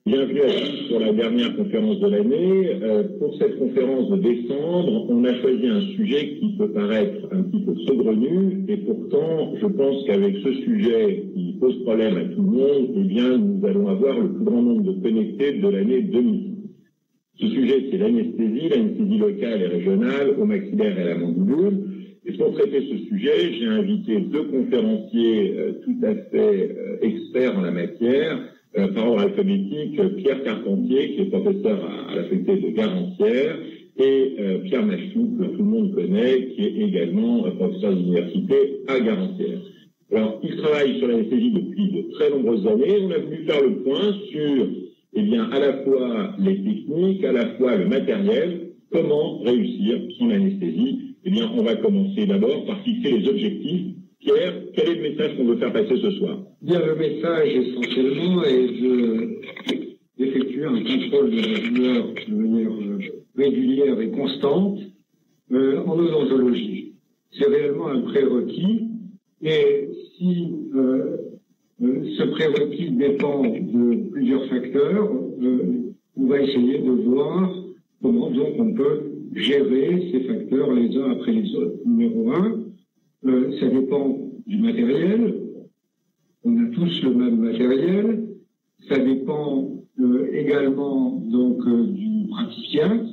Bienvenue à tous pour la dernière conférence de l'année. Pour cette conférence de décembre, on a choisi un sujet qui peut paraître un petit peu saugrenu, et pourtant, je pense qu'avec ce sujet qui pose problème à tout le monde, eh bien, nous allons avoir le plus grand nombre de connectés de l'année 2000. Ce sujet, c'est l'anesthésie locale et régionale au maxillaire et à la mandibule. Et pour traiter ce sujet, j'ai invité deux conférenciers tout à fait experts en la matière. Par ordre alphabétique, Pierre Carpentier, qui est professeur à la faculté de Garancières, et Pierre Machou, que tout le monde connaît, qui est également professeur d'université à Garancières. Alors, il travaille sur l'anesthésie depuis de très nombreuses années. On a voulu faire le point sur, eh bien, à la fois les techniques, à la fois le matériel, comment réussir son anesthésie. Eh bien, on va commencer d'abord par fixer les objectifs. Pierre, quel est le message qu'on veut faire passer ce soir? Bien, le message essentiellement est d'effectuer un contrôle de la douleur de manière régulière et constante en odontologie. C'est réellement un prérequis, et si ce prérequis dépend de plusieurs facteurs, on va essayer de voir comment donc on peut gérer ces facteurs les uns après les autres. Numéro 1, ça dépend du matériel. On a tous le même matériel. Ça dépend également donc du praticien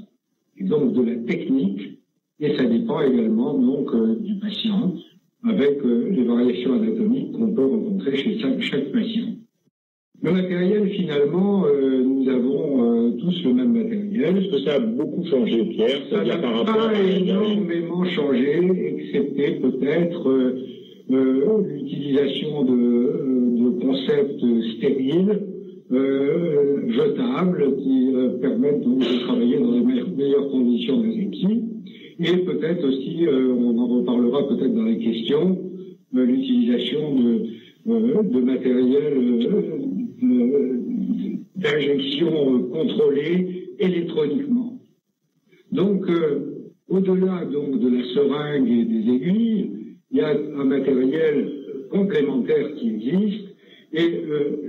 et donc de la technique. Et ça dépend également donc du patient, avec les variations anatomiques qu'on peut rencontrer chez chaque patient. Le matériel, finalement, nous avons tous le même matériel. Est-ce que ça a beaucoup changé, Pierre? Ça n'a pas énormément changé, excepté peut-être l'utilisation de concepts stériles, jetables, qui permettent donc de travailler dans les meilleures conditions d'asepsie. Et peut-être aussi, on en reparlera peut-être dans les questions, l'utilisation de matériel d'injection contrôlée électroniquement. Donc, au-delà donc de la seringue et des aiguilles, il y a un matériel complémentaire qui existe. Et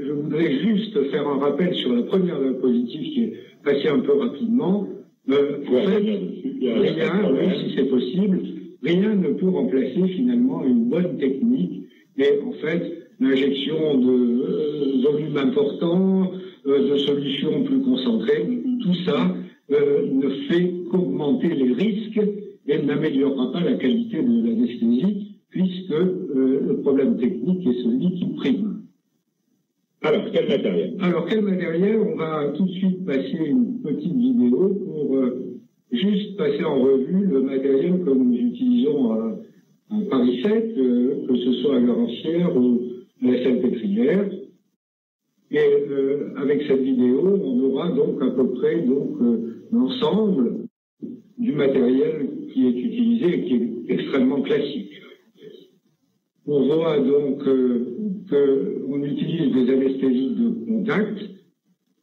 je voudrais juste faire un rappel sur la première diapositive qui est passée un peu rapidement. En fait, rien, même si c'est possible, rien ne peut remplacer finalement une bonne technique. Et en fait, l'injection de volumes importants, de solutions plus concentrées, tout ça ne fait qu'augmenter les risques et n'améliorera pas la qualité de l'anesthésie, puisque le problème technique est celui qui prime. Alors, quel matériel? On va tout de suite passer une petite vidéo pour juste passer en revue le matériel que nous utilisons à Paris 7, que ce soit à Garancières ou à la Salpêtrière. Et avec cette vidéo, on aura donc à peu près l'ensemble du matériel qui est utilisé et qui est extrêmement classique. On voit donc qu'on utilise des anesthésies de contact.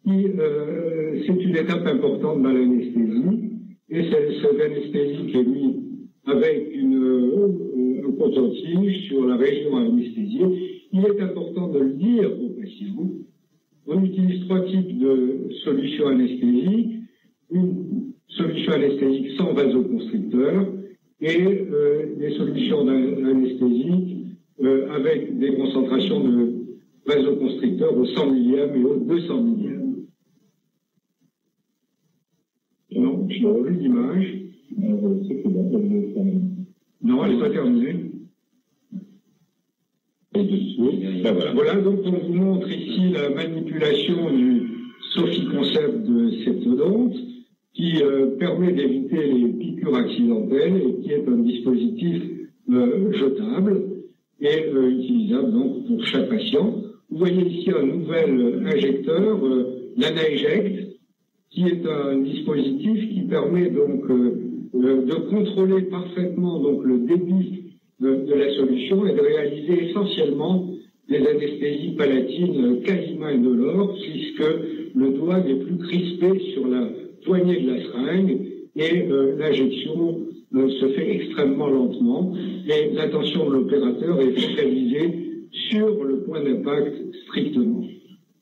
C'est une étape importante dans l'anesthésie, et cette anesthésie qui est mise avec un coton-tige sur la région anesthésiée. Il est important de le dire aux patients. On utilise trois types de solutions anesthésiques. Une solution anesthésique sans vasoconstricteur et des solutions anesthésiques avec des concentrations de vasoconstricteurs au 100 millième et au 200 millième. Non, je revu l'image. Non, elle n'est pas terminée. Voilà, donc on vous montre ici la manipulation du Sophi Concept de Septodonte, qui permet d'éviter les piqûres accidentelles et qui est un dispositif jetable et utilisable donc pour chaque patient. Vous voyez ici un nouvel injecteur, l'AnaEject, qui est un dispositif qui permet donc de contrôler parfaitement donc le débit de la solution et de réaliser essentiellement des anesthésies palatines quasiment indolores, puisque le doigt n'est plus crispé sur la poignée de la seringue et l'injection se fait extrêmement lentement et l'attention de l'opérateur est focalisée sur le point d'impact strictement.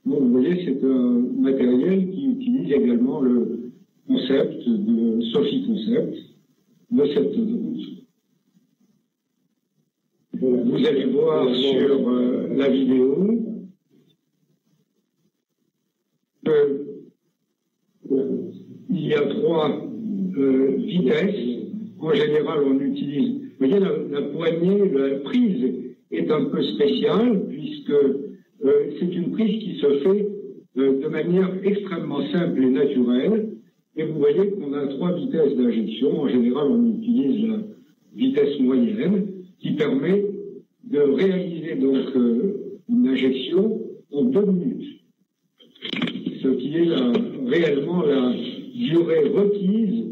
Donc, vous voyez, c'est un matériel qui utilise également le concept de Sophie Concept de cette dose. Vous allez voir sur la vidéo il y a 3 vitesses. En général, on utilise. Vous voyez, la poignée, la prise est un peu spéciale puisque c'est une prise qui se fait de manière extrêmement simple et naturelle. Et vous voyez qu'on a 3 vitesses d'injection. En général, on utilise la vitesse moyenne qui permet de réaliser donc une injection en 2 minutes. Ce qui est réellement la durée requise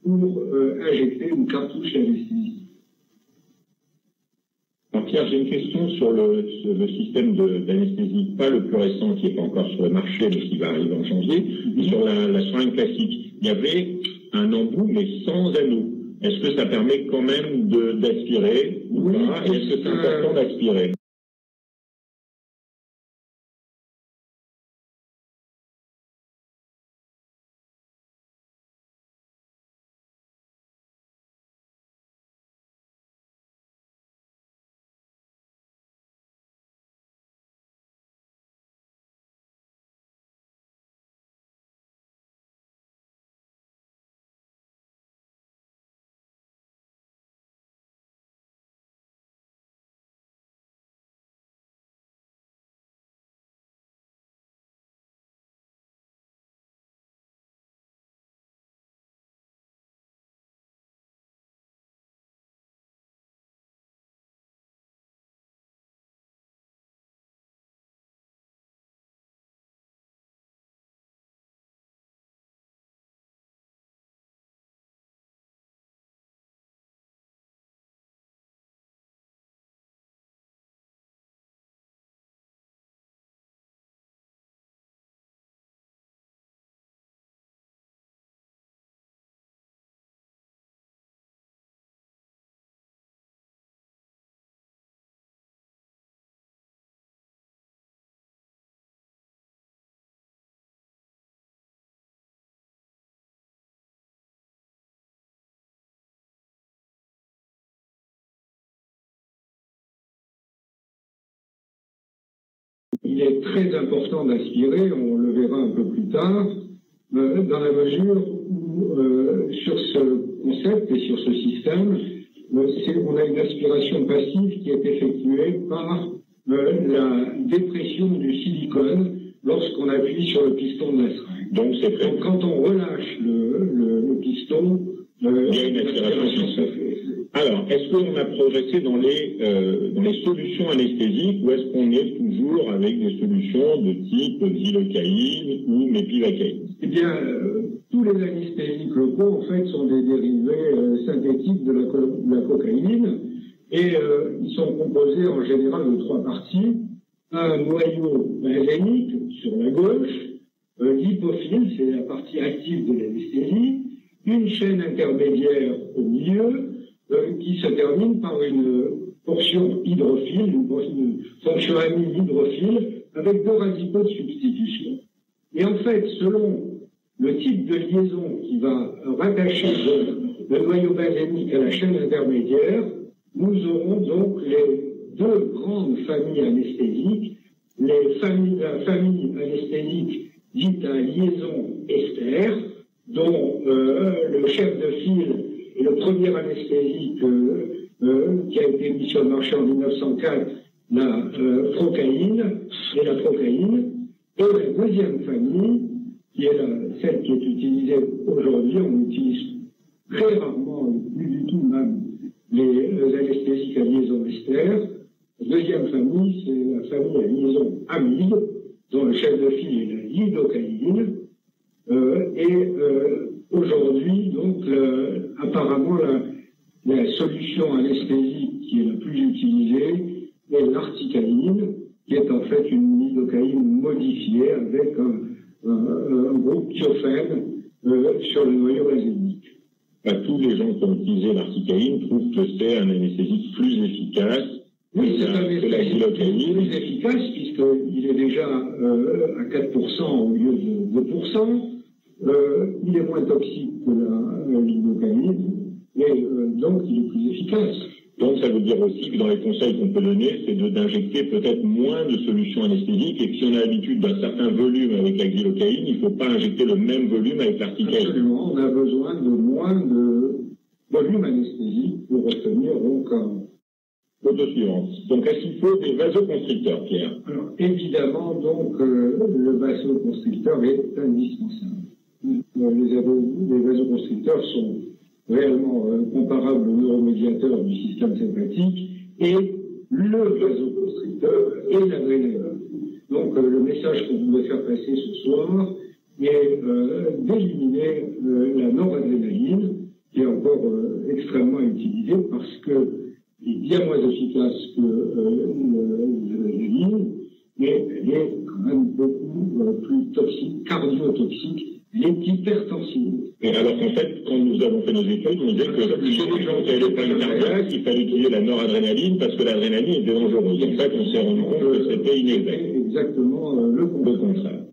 pour injecter une cartouche d'anesthésie. Alors Pierre, j'ai une question sur le système d'anesthésie, pas le plus récent qui n'est pas encore sur le marché, mais qui va arriver en janvier, mais sur la seringue classique. Il y avait un embout, mais sans anneau. Est-ce que ça permet quand même d'aspirer ou pas? Est-ce que c'est important d'aspirer? Il est très important d'aspirer, on le verra un peu plus tard, dans la mesure où sur ce concept et sur ce système, on a une aspiration passive qui est effectuée par la dépression du silicone lorsqu'on appuie sur le piston de la seringue. Donc quand on relâche le piston, il y a une aspiration qui se fait. Alors, est-ce qu'on a progressé dans les solutions anesthésiques ou est-ce qu'on est toujours avec des solutions de type xylocaïne ou mépivacaïne? Eh bien, tous les anesthésiques locaux, en fait, sont des dérivés synthétiques de la cocaïne et ils sont composés en général de 3 parties. Un noyau benzénique sur la gauche, l'hypophile, c'est la partie active de l'anesthésie, une chaîne intermédiaire au milieu, qui se termine par une portion hydrophile, une fonction amine hydrophile, avec 2 radicaux de substitution. Et en fait, selon le type de liaison qui va rattacher le noyau benzénique à la chaîne intermédiaire, nous aurons donc les 2 grandes familles anesthésiques, la famille anesthésique dite à liaison ester, dont le chef de file et le premier anesthésique qui a été mis sur le marché en 1904, la procaïne, et la procaïne. Et la deuxième famille, qui est celle qui est utilisée aujourd'hui, on utilise très rarement, plus du tout même, les anesthésiques à liaison ester. La deuxième famille, c'est la famille à liaison amide, dont le chef de file est la lidocaïne. Aujourd'hui, donc, apparemment, la solution anesthésique qui est la plus utilisée est l'articaïne, qui est en fait une lidocaïne modifiée avec un groupe thiophène sur le noyau benzénique. Tous les gens qui ont utilisé l'articaïne trouvent que c'est un anesthésique plus efficace Oui, c'est un anesthésique plus efficace puisqu'il est déjà à 4% au lieu de 2%. Il est moins toxique que la lidocaïne et donc il est plus efficace. Donc ça veut dire aussi que dans les conseils qu'on peut donner, c'est d'injecter peut-être moins de solutions anesthésiques et que si on a l'habitude d'un certain volume avec la xylocaïne, il ne faut pas injecter le même volume avec l'articaïne. Absolument, on a besoin de moins de volume anesthésique pour obtenir donc un... Photo suivante. Donc est-ce qu'il faut des vasoconstricteurs, Pierre? Alors évidemment, donc le vasoconstricteur est indispensable. Les vasoconstricteurs sont réellement comparables aux neuromédiateurs du système sympathique et le vasoconstricteur est l'adrénaline. Donc le message qu'on voulait faire passer ce soir est d'éliminer la noradrénaline qui est encore extrêmement utilisée parce que est bien moins efficace que l'adrénaline, mais elle est quand même beaucoup plus toxique, cardiotoxique, elle est hypertensive. Et alors qu'en fait, quand nous avons fait nos études, on disait que chez les gens qui avaient des problèmes cardiaques, il fallait utiliser la noradrénaline parce que l'adrénaline était dangereuse. En fait, on s'est rendu compte que c'était inexact. Exactement le contraire.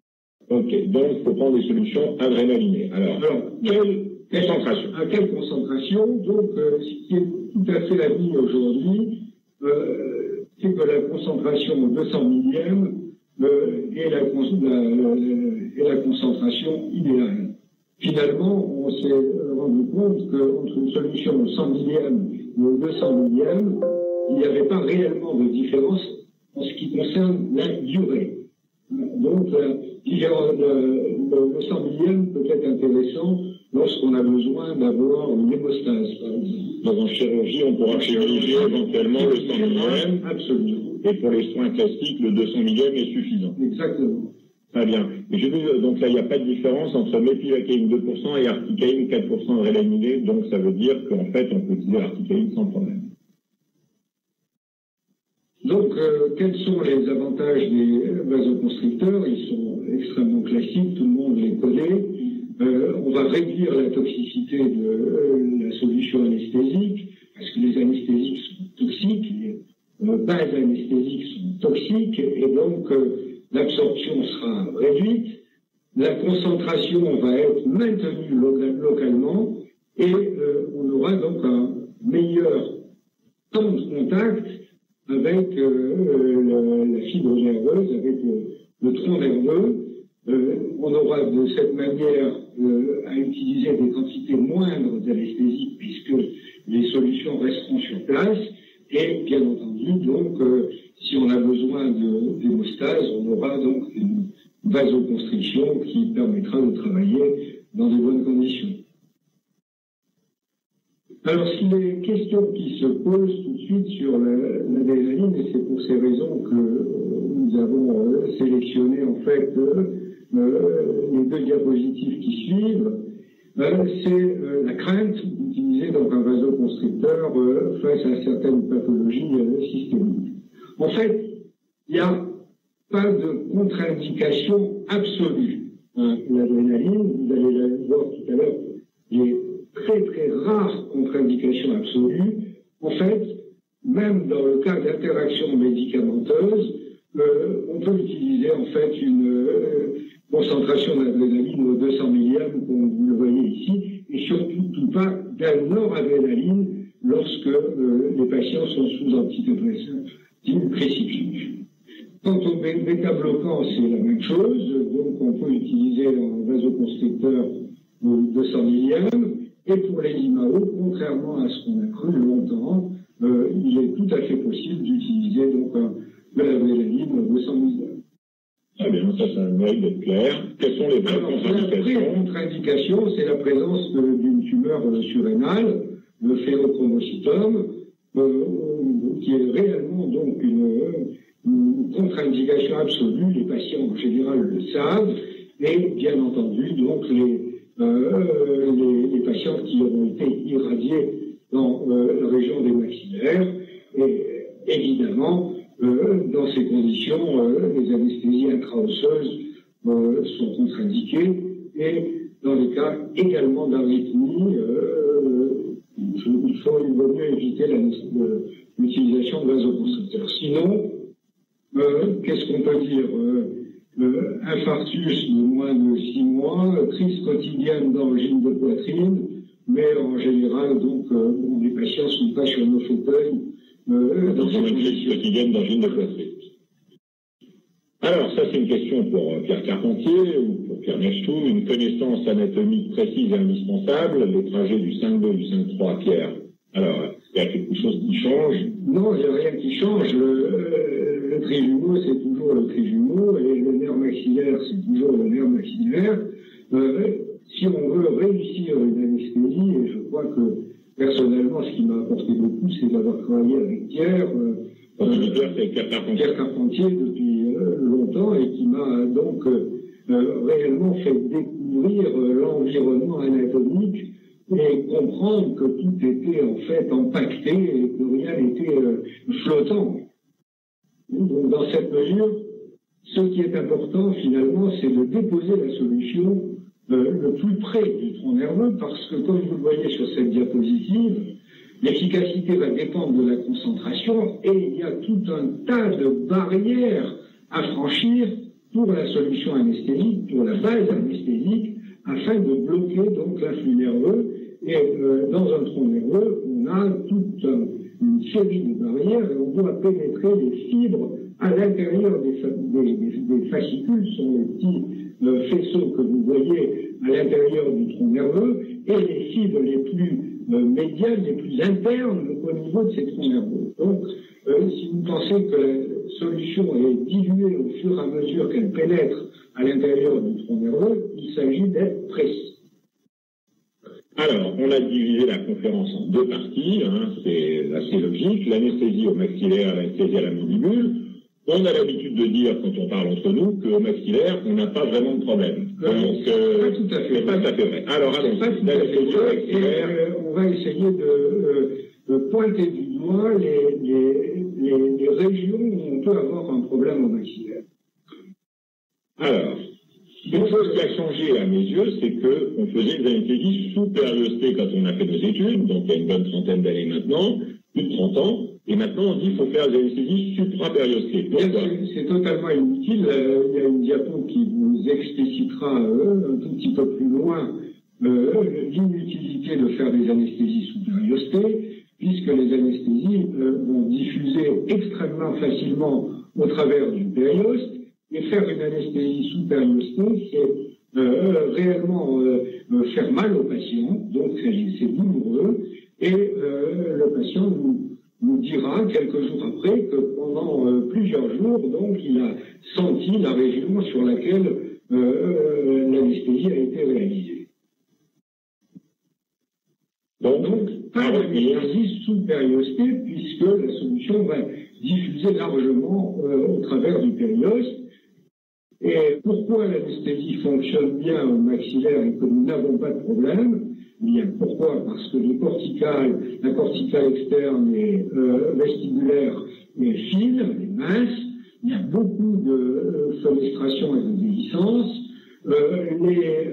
Ok, donc il faut prendre des solutions adrénalinées. Alors quelle concentration? À quelle concentration? Donc, ce qui est tout à fait admis aujourd'hui, c'est que la concentration 200 millième est la concentration idéale. Finalement, on s'est rendu compte qu'entre une solution 100 millième et 200 millième, il n'y avait pas réellement de différence en ce qui concerne la durée. Donc, le 100 millième peut être intéressant lorsqu'on a besoin d'avoir une hémostase, par exemple. Donc en chirurgie, on pourra privilégier éventuellement le 100 millième. Absolument. Et pour les soins classiques, le 200 millième est suffisant. Exactement. Très bien. Et j'ai vu, donc là, il n'y a pas de différence entre mépivacaïne 2% et articaïne 4% adrénaliné. Donc ça veut dire qu'en fait, on peut utiliser l'articaïne sans problème. Donc, quels sont les avantages des vasoconstricteurs? Ils sont extrêmement classiques, tout le monde les connaît. On va réduire la toxicité de la solution anesthésique, parce que les anesthésiques sont toxiques, les bases anesthésiques sont toxiques, et donc l'absorption sera réduite, la concentration va être maintenue localement, et on aura donc un meilleur temps de contact avec la fibre nerveuse, avec le tronc nerveux. On aura de cette manière à utiliser des quantités moindres d'anesthésie puisque les solutions resteront sur place et bien entendu donc si on a besoin d'hémostase, on aura donc une vasoconstriction qui permettra de travailler dans de bonnes conditions. Alors, s'il y a une question qui se pose tout de suite sur l'adrénaline, et c'est pour ces raisons que nous avons sélectionné en fait les deux diapositives qui suivent, c'est la crainte d'utiliser donc un vasoconstricteur face à certaines pathologies systémiques. En fait, il n'y a pas de contre-indication absolue. L'adrénaline, vous allez la voir tout à l'heure, les très très rares contre-indications absolues. En fait, même dans le cas d'interaction médicamenteuse, on peut utiliser en fait une concentration d'adrénaline au 200 millième, comme vous le voyez ici, et surtout pas d'un noradrénaline lorsque les patients sont sous antidépresseurs précycliques. Quant au bêta-bloquant, c'est la même chose, donc on peut utiliser un vasoconstricteur au 200 millième. Et pour les IMAO, contrairement à ce qu'on a cru longtemps, il est tout à fait possible d'utiliser donc de l'adrénaline au 200 millième. Très bien, ça mérite d'être clair. Quelles sont les vraies contre-indications? La contre-indication, c'est la présence d'une tumeur surrénale, le phénochromocytome, qui est réellement donc une contre-indication absolue. Les patients en général le savent, et bien entendu donc les patients qui ont été irradiés dans la région des maxillaires. Et évidemment, dans ces conditions, les anesthésies intraosseuses sont contre-indiquées. Et dans les cas également d'arythmie, il vaut mieux éviter l'utilisation utilisation de vasoconstricteurs. Sinon, qu'est-ce qu'on peut dire infarctus de moins de 6 mois, crise quotidienne d'angine de poitrine, mais en général, donc, les patients ne sont pas sur nos fauteuils. Dans une crise quotidienne d'angine de poitrine. Alors, ça, c'est une question pour Pierre Carpentier ou pour Pierre Nechtou. Une connaissance anatomique précise et indispensable. Les trajets du 5-2 du 5-3, Pierre. Alors, il y a quelque chose qui change? Non, il n'y a rien qui change. Le trijumeau, c'est toujours le trijumeau, et le nerf maxillaire, c'est toujours le nerf maxillaire. Si on veut réussir une anesthésie, et je crois que personnellement, ce qui m'a apporté beaucoup, c'est d'avoir travaillé avec Pierre Carpentier depuis longtemps, et qui m'a donc réellement fait découvrir l'environnement anatomique et comprendre que tout était en fait empaqueté et que rien n'était flottant. Donc dans cette mesure, ce qui est important finalement, c'est de déposer la solution le plus près du tronc nerveux, parce que comme vous le voyez sur cette diapositive, l'efficacité va dépendre de la concentration, et il y a tout un tas de barrières à franchir pour la solution anesthésique, pour la base anesthésique, afin de bloquer donc l'influx nerveux. Et dans un tronc nerveux, on a toute une série de barrières, et on doit pénétrer les fibres à l'intérieur des fascicules, ce sont les petits faisceaux que vous voyez à l'intérieur du tronc nerveux, et les fibres les plus médianes, les plus internes au niveau de ces troncs nerveux. Donc, si vous pensez que la solution est diluée au fur et à mesure qu'elle pénètre à l'intérieur du tronc nerveux, il s'agit d'être précis. Alors, on a divisé la conférence en deux parties, c'est assez logique, l'anesthésie au maxillaire, l'anesthésie à la mandibule. On a l'habitude de dire, quand on parle entre nous, qu'au maxillaire, on n'a pas vraiment de problème. Donc, pas tout à fait. C'est pas tout à fait vrai. Alors, allons-y. L'anesthésie au maxillaire, on va essayer de pointer du doigt les régions où on peut avoir un problème au maxillaire. Alors, une chose qui a changé à mes yeux, c'est qu'on faisait des anesthésies sous périostée quand on a fait nos études, donc il y a une bonne trentaine d'années maintenant, plus de 30 ans, et maintenant on dit qu'il faut faire des anesthésies supra-périostées. C'est totalement inutile. Il y a une diapo qui vous explicitera un tout petit peu plus loin l'inutilité de faire des anesthésies sous périostée, puisque les anesthésies vont diffuser extrêmement facilement au travers du périoste. Et faire une anesthésie sous périostée, c'est réellement faire mal au patient, donc c'est douloureux, et le patient nous dira quelques jours après que pendant plusieurs jours, donc il a senti la région sur laquelle l'anesthésie a été réalisée. Donc pas d'anesthésie sous périostée, puisque la solution va diffuser largement au travers du périoste. Et pourquoi l'anesthésie fonctionne bien au maxillaire et que nous n'avons pas de problème? Bien, pourquoi? Parce que la corticale externe et vestibulaire est fine, est mince, il y a beaucoup de fenestration et de déhiscence, les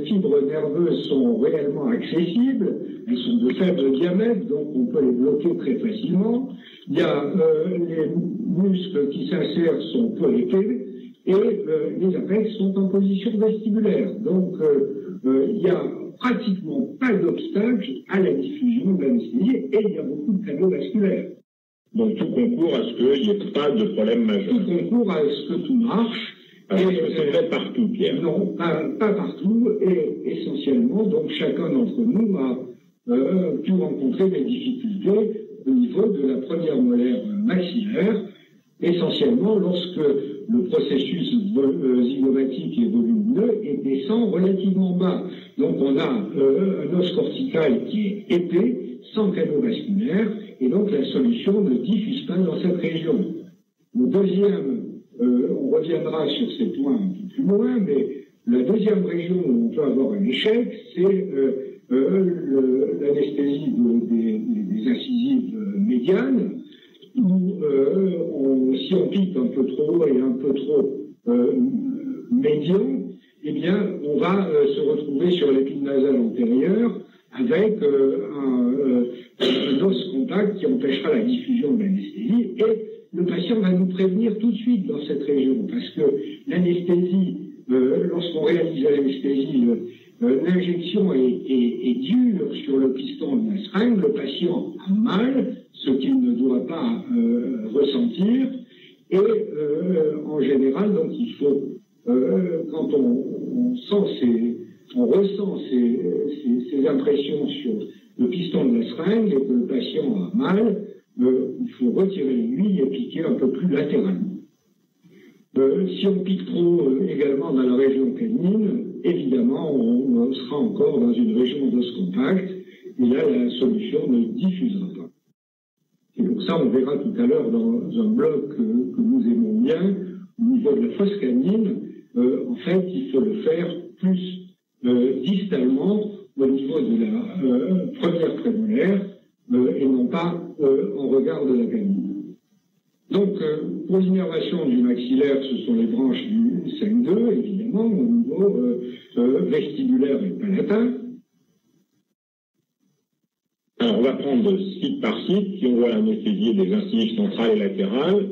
fibres nerveuses sont réellement accessibles, elles sont de faible diamètre, donc on peut les bloquer très facilement, il y a les muscles qui s'insèrent sont peu épais, et les apex sont en position vestibulaire. Donc, il n'y a pratiquement pas d'obstacle à la diffusion de l'anesthésie, et il y a beaucoup de canaux vasculaires. Donc, tout concourt à ce qu'il n'y ait pas de problème majeur. Tout concourt à ce que tout marche. Est-ce que c'est vrai partout, Pierre? Non, pas partout, et essentiellement, donc chacun d'entre nous a pu rencontrer des difficultés au niveau de la première molaire maxillaire, essentiellement lorsque le processus zygomatique est volumineux et descend relativement bas. Donc on a un os cortical qui est épais, sans canaux vasculaire, et donc la solution ne diffuse pas dans cette région. Le deuxième, on reviendra sur ces points un peu plus loin, mais la deuxième région où on peut avoir un échec, c'est l'anesthésie des incisives médianes, où si on pique un peu trop haut et un peu trop médian, eh bien, on va se retrouver sur l'épine nasale antérieure avec un dose contact qui empêchera la diffusion de l'anesthésie, et le patient va nous prévenir tout de suite dans cette région, parce que l'anesthésie, lorsqu'on réalise l'anesthésie, l'injection est dure sur le piston de la seringue, le patient a mal, ce qu'il ne doit pas ressentir, et en général, donc il faut, quand on ressent ces impressions sur le piston de la seringue et que le patient a mal, il faut retirer l'aiguille et piquer un peu plus latéralement. Si on pique trop également dans la région canine, évidemment, on sera encore dans une région d'os compact, et là, la solution ne diffusera pas. Et pour ça, on verra tout à l'heure dans un bloc que nous aimons bien, au niveau de la fosse canine, en fait, il faut le faire plus distalement au niveau de la première prémolaire et non pas en regard de la canine. Donc, pour l'innervation du maxillaire, ce sont les branches du 5-2, évidemment, au niveau vestibulaire et palatin. Alors, on va prendre site par site, si on voit l'anesthésie des incisives centrales et latérales.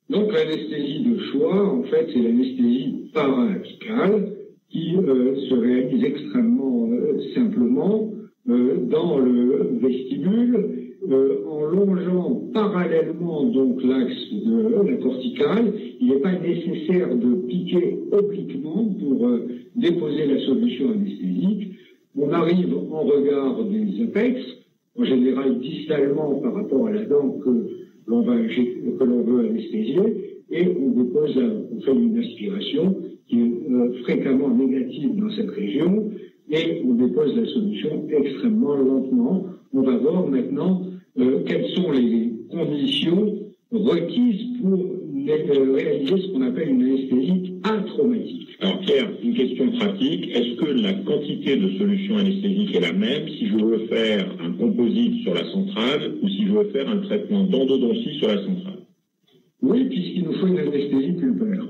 Donc, l'anesthésie de choix, en fait, c'est l'anesthésie para-apicale qui se réalise extrêmement simplement dans le vestibule, en longeant parallèlement donc l'axe de la corticale. Il n'est pas nécessaire de piquer obliquement pour déposer la solution anesthésique. On arrive en regard des apex, en général distalement par rapport à la dent que l'on veut anesthésier, et on fait une aspiration qui est fréquemment négative dans cette région, et on dépose la solution extrêmement lentement. On va voir maintenant quelles sont les conditions requises pour réaliser ce qu'on appelle une anesthésie atraumatique. Alors Pierre, une question pratique. Est-ce que la quantité de solution anesthésique est la même si je veux faire un composite sur la centrale ou si je veux faire un traitement d'endodontie sur la centrale? Oui, puisqu'il nous faut une anesthésie pulpaire.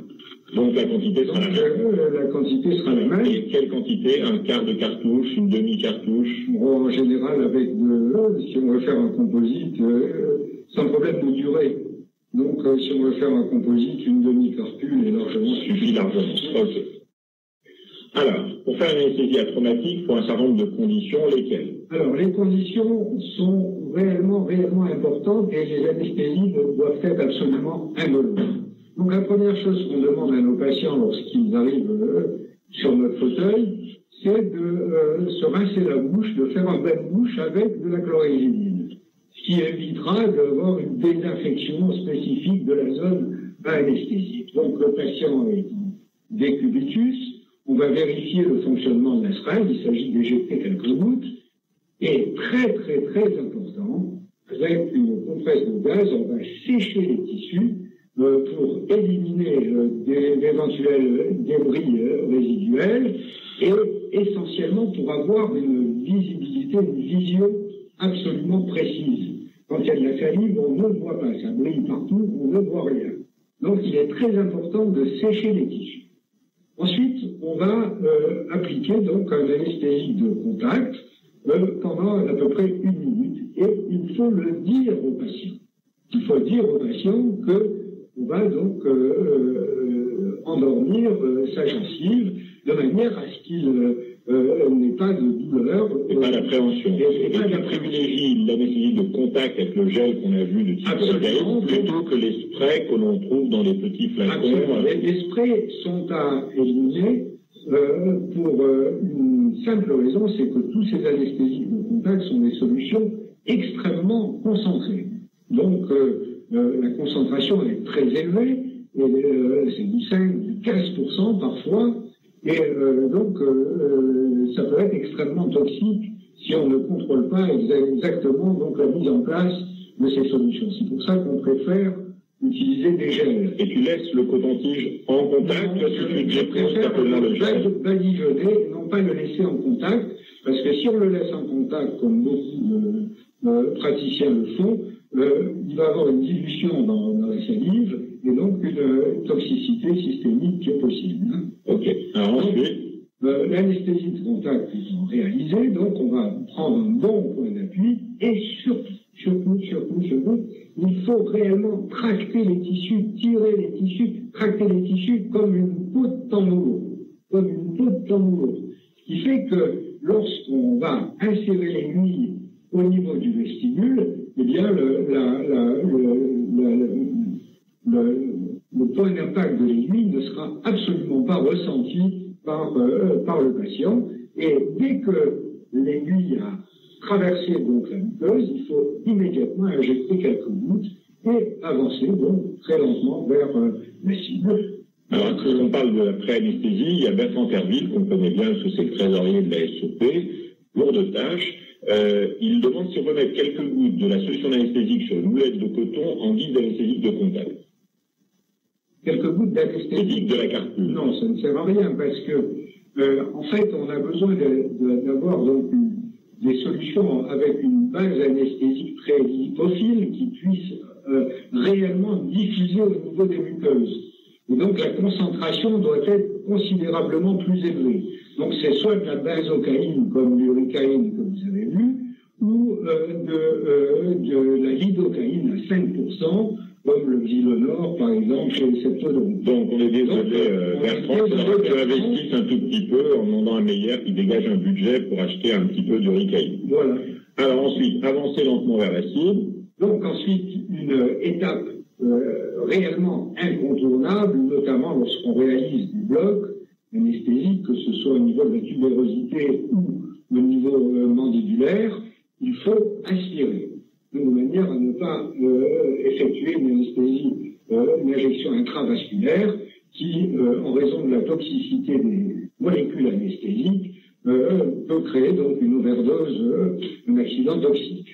Donc la quantité sera la même. La quantité sera la même. Et quelle quantité? Un quart de cartouche, une demi-cartouche? En général, si on veut faire un composite, sans problème de durée. Donc, si on veut faire un composite, une demi-cartule est largement suffit largement. Ok. Alors, pour faire une anesthésie atraumatique, il faut un certain nombre de conditions, lesquelles? Alors, les conditions sont réellement importantes et les anesthésies doivent être absolument indolores. Donc, la première chose qu'on demande à nos patients lorsqu'ils arrivent sur notre fauteuil, c'est de se rincer la bouche, de faire un bain de bouche avec de la chlorhexidine, ce qui évitera d'avoir une désinfection spécifique de la zone à anesthésier. Donc, le patient est en décubitus, on va vérifier le fonctionnement de la seringue, il s'agit d'éjecter quelques gouttes, et très important, avec une compresse de gaz, on va sécher les tissus pour éliminer d'éventuels débris résiduels et essentiellement pour avoir une visibilité, une vision absolument précise. Quand il y a de la salive, on ne voit pas, ça brille partout, on ne voit rien. Donc il est très important de sécher les tissus. Ensuite, on va appliquer donc un anesthésique de contact pendant à peu près 1 minute. Et il faut le dire au patient. Il faut dire au patient qu'on va donc endormir sa gencive de manière à ce qu'il n'ait pas de douleur. Et pas d'appréhension. Et pas de privilégie l'anesthésie de contact avec le gel qu'on a vu de type plutôt que les sprays que l'on trouve dans les petits flacons. Les sprays sont à éliminer pour une simple raison, c'est que tous ces anesthésiques de contact sont des solutions extrêmement concentrées. Donc la concentration est très élevée, et c'est du 5, du 15% parfois, et donc ça peut être extrêmement toxique si on ne contrôle pas exactement donc la mise en place de ces solutions. C'est pour ça qu'on préfère utiliser des gels. Et tu laisses le coton-tige en contact? Je préfère le badigeonner, non pas le laisser en contact, parce que si on le laisse en contact, comme beaucoup de praticiens le font, il va avoir une dilution dans la salive, et donc une toxicité systémique qui est possible. Ok. Alors ensuite, L'anesthésie de contact étant réalisée, donc on va prendre un bon point d'appui et surtout, il faut réellement tracter les tissus, tirer les tissus, tracter les tissus comme une peau de tambour. Ce qui fait que lorsqu'on va insérer l'aiguille au niveau du vestibule, eh bien le point d'impact de l'aiguille ne sera absolument pas ressenti par le patient. Et dès que l'aiguille a traversé donc la muqueuse, il faut immédiatement injecter quelques gouttes et avancer donc très lentement vers la cible. Alors, quand on parle de la pré-anesthésie, il y a Bertrand Terville, qu'on connaît bien, parce que c'est le trésorier de la SEP, lourde tâche. Il demande si on peut mettre quelques gouttes de la solution anesthésique sur une boulette de coton en guise d'anesthésique de contact. Quelques gouttes d'anesthésique de la carpule. Non, ça ne sert à rien, parce que, en fait, on a besoin d'avoir donc des solutions avec une base anesthésique très lipophile qui puisse réellement diffuser au niveau des muqueuses. Et donc la concentration doit être considérablement plus élevée. Donc c'est soit de la benzocaïne comme l'uricaïne que vous avez vu, ou de la lidocaïne à 5%, comme le Xylonor par exemple chez les septodontes. Donc on est désolé, Bertrand, que tu investisses un tout petit peu en demandant à Meyer qui dégage un budget pour acheter un petit peu d'uricaïne. Voilà. Alors ensuite, avancer lentement vers la cible. Donc ensuite, une étape réellement incontournable, notamment lorsqu'on réalise du bloc anesthésique, que ce soit au niveau de la tubérosité ou au niveau mandibulaire, il faut aspirer, de manière à ne pas effectuer une anesthésie, une injection intravasculaire qui, en raison de la toxicité des molécules anesthésiques, peut créer donc une overdose, un accident toxique.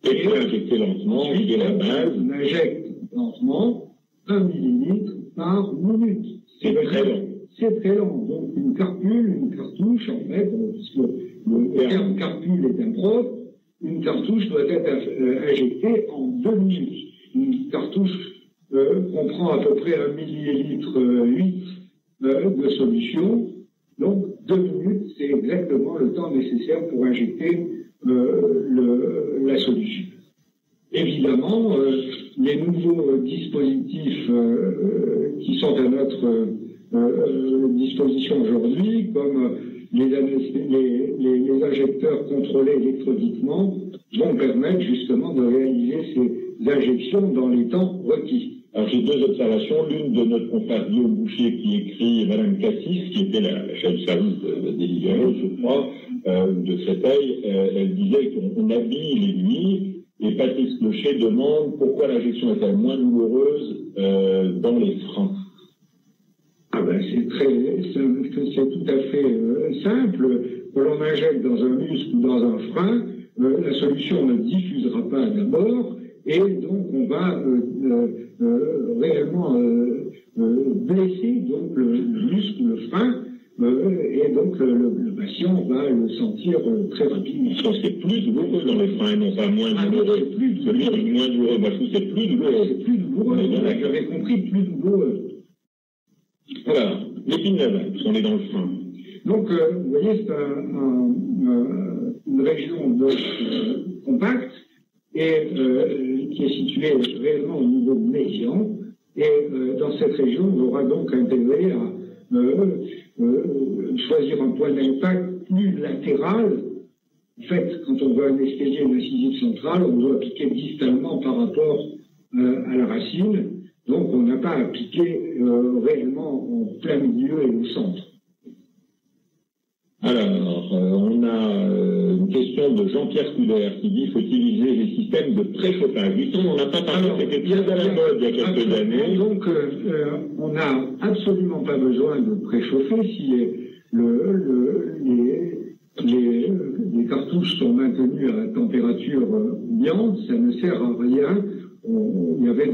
Et injecter lentement, ensuite, la base. On injecte lentement 1 millilitre par minute. C'est très long. C'est très long. Donc une carpule, une cartouche, en fait, puisque le terme carpule est impropre, une cartouche doit être injectée en 2 minutes. Une cartouche comprend à peu près 1 millilitre 8 de solution. Donc 2 minutes, c'est exactement le temps nécessaire pour injecter la solution. Évidemment, les nouveaux dispositifs qui sont à notre disposition aujourd'hui, comme les injecteurs contrôlés électrodiquement, vont permettre justement de réaliser ces injections dans les temps requis. Alors j'ai deux observations, l'une de notre confrère Guillaume Boucher qui écrit Madame Cassis, qui était la chef de service des libéraux, je crois, de Créteil, elle disait qu'on habille l'aiguille, et Patrice Clocher demande pourquoi l'injection est-elle moins douloureuse dans les freins. Ah ben c'est tout à fait simple. Que l'on injecte dans un muscle ou dans un frein, la solution ne diffusera pas d'abord, et donc on va réellement blesser donc le muscle, le frein, et donc le patient va le sentir très rapidement. Je pense que c'est plus douloureux dans les freins, non pas moins douloureux. C'est plus douloureux. Celui moins douloureux, moi je trouve que c'est plus douloureux. C'est plus douloureux, j'avais compris, plus douloureux. Voilà, l'épine navale, on est dans le frein. Donc, vous voyez, c'est une région compacte et qui est située réellement au niveau médian. Et dans cette région, on aura donc intégré à choisir un point d'impact plus latéral. En fait, quand on veut anesthésier une incisive centrale, on doit piquer distalement par rapport à la racine. Donc, on n'a pas à piquer réellement en plein milieu et au centre. Alors, on a une question de Jean-Pierre Couder qui dit qu'il faut utiliser les systèmes de préchauffage. Justement, on n'a pas parlé, c'était bien à la mode il y a quelques années. Donc, on n'a absolument pas besoin de préchauffer si les cartouches sont maintenues à température ambiante, ça ne sert à rien. Il y avait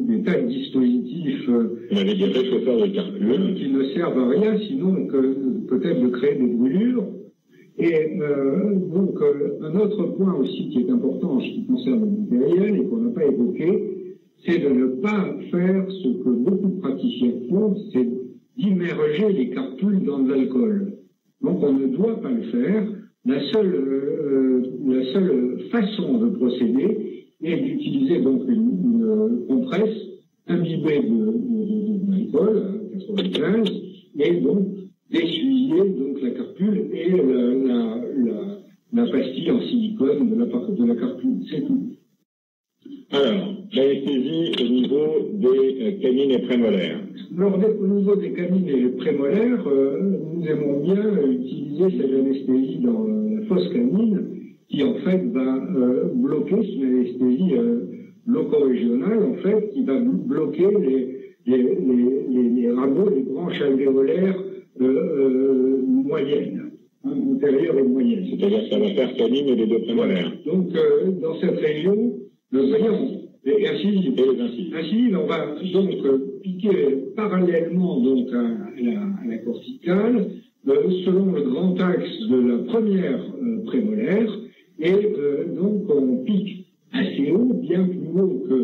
des tas de dispositifs on avait des réchauffeurs de carpule qui ne servent à rien, sinon que peut-être de créer des brûlures. Et donc, un autre point aussi qui est important en ce qui concerne le matériel et qu'on n'a pas évoqué, c'est de ne pas faire ce que beaucoup de praticiens font, c'est d'immerger les carpules dans de l'alcool. Donc on ne doit pas le faire. La seule façon de procéder est d'utiliser donc une compresse imbibée d'alcool, 95, et donc d'essuyer donc la carpule et la pastille en silicone de la carpule. C'est tout. Alors, l'anesthésie au niveau des canines et prémolaires. Alors, au niveau des canines et prémolaires, nous aimons bien utiliser cette anesthésie dans la fosse canine qui, en fait, va bloquer, c'est une anesthésie loco-régionale, en fait, qui va bloquer les rameaux, les branches alvéolaires moyennes, antérieures et moyennes. C'est-à-dire que ça va faire canine et les deux prémolaires. Donc, dans cette région, et incisive. Incisive, on va donc piquer parallèlement donc à la corticale, selon le grand axe de la première prémolaire, et donc on pique assez haut, bien plus haut que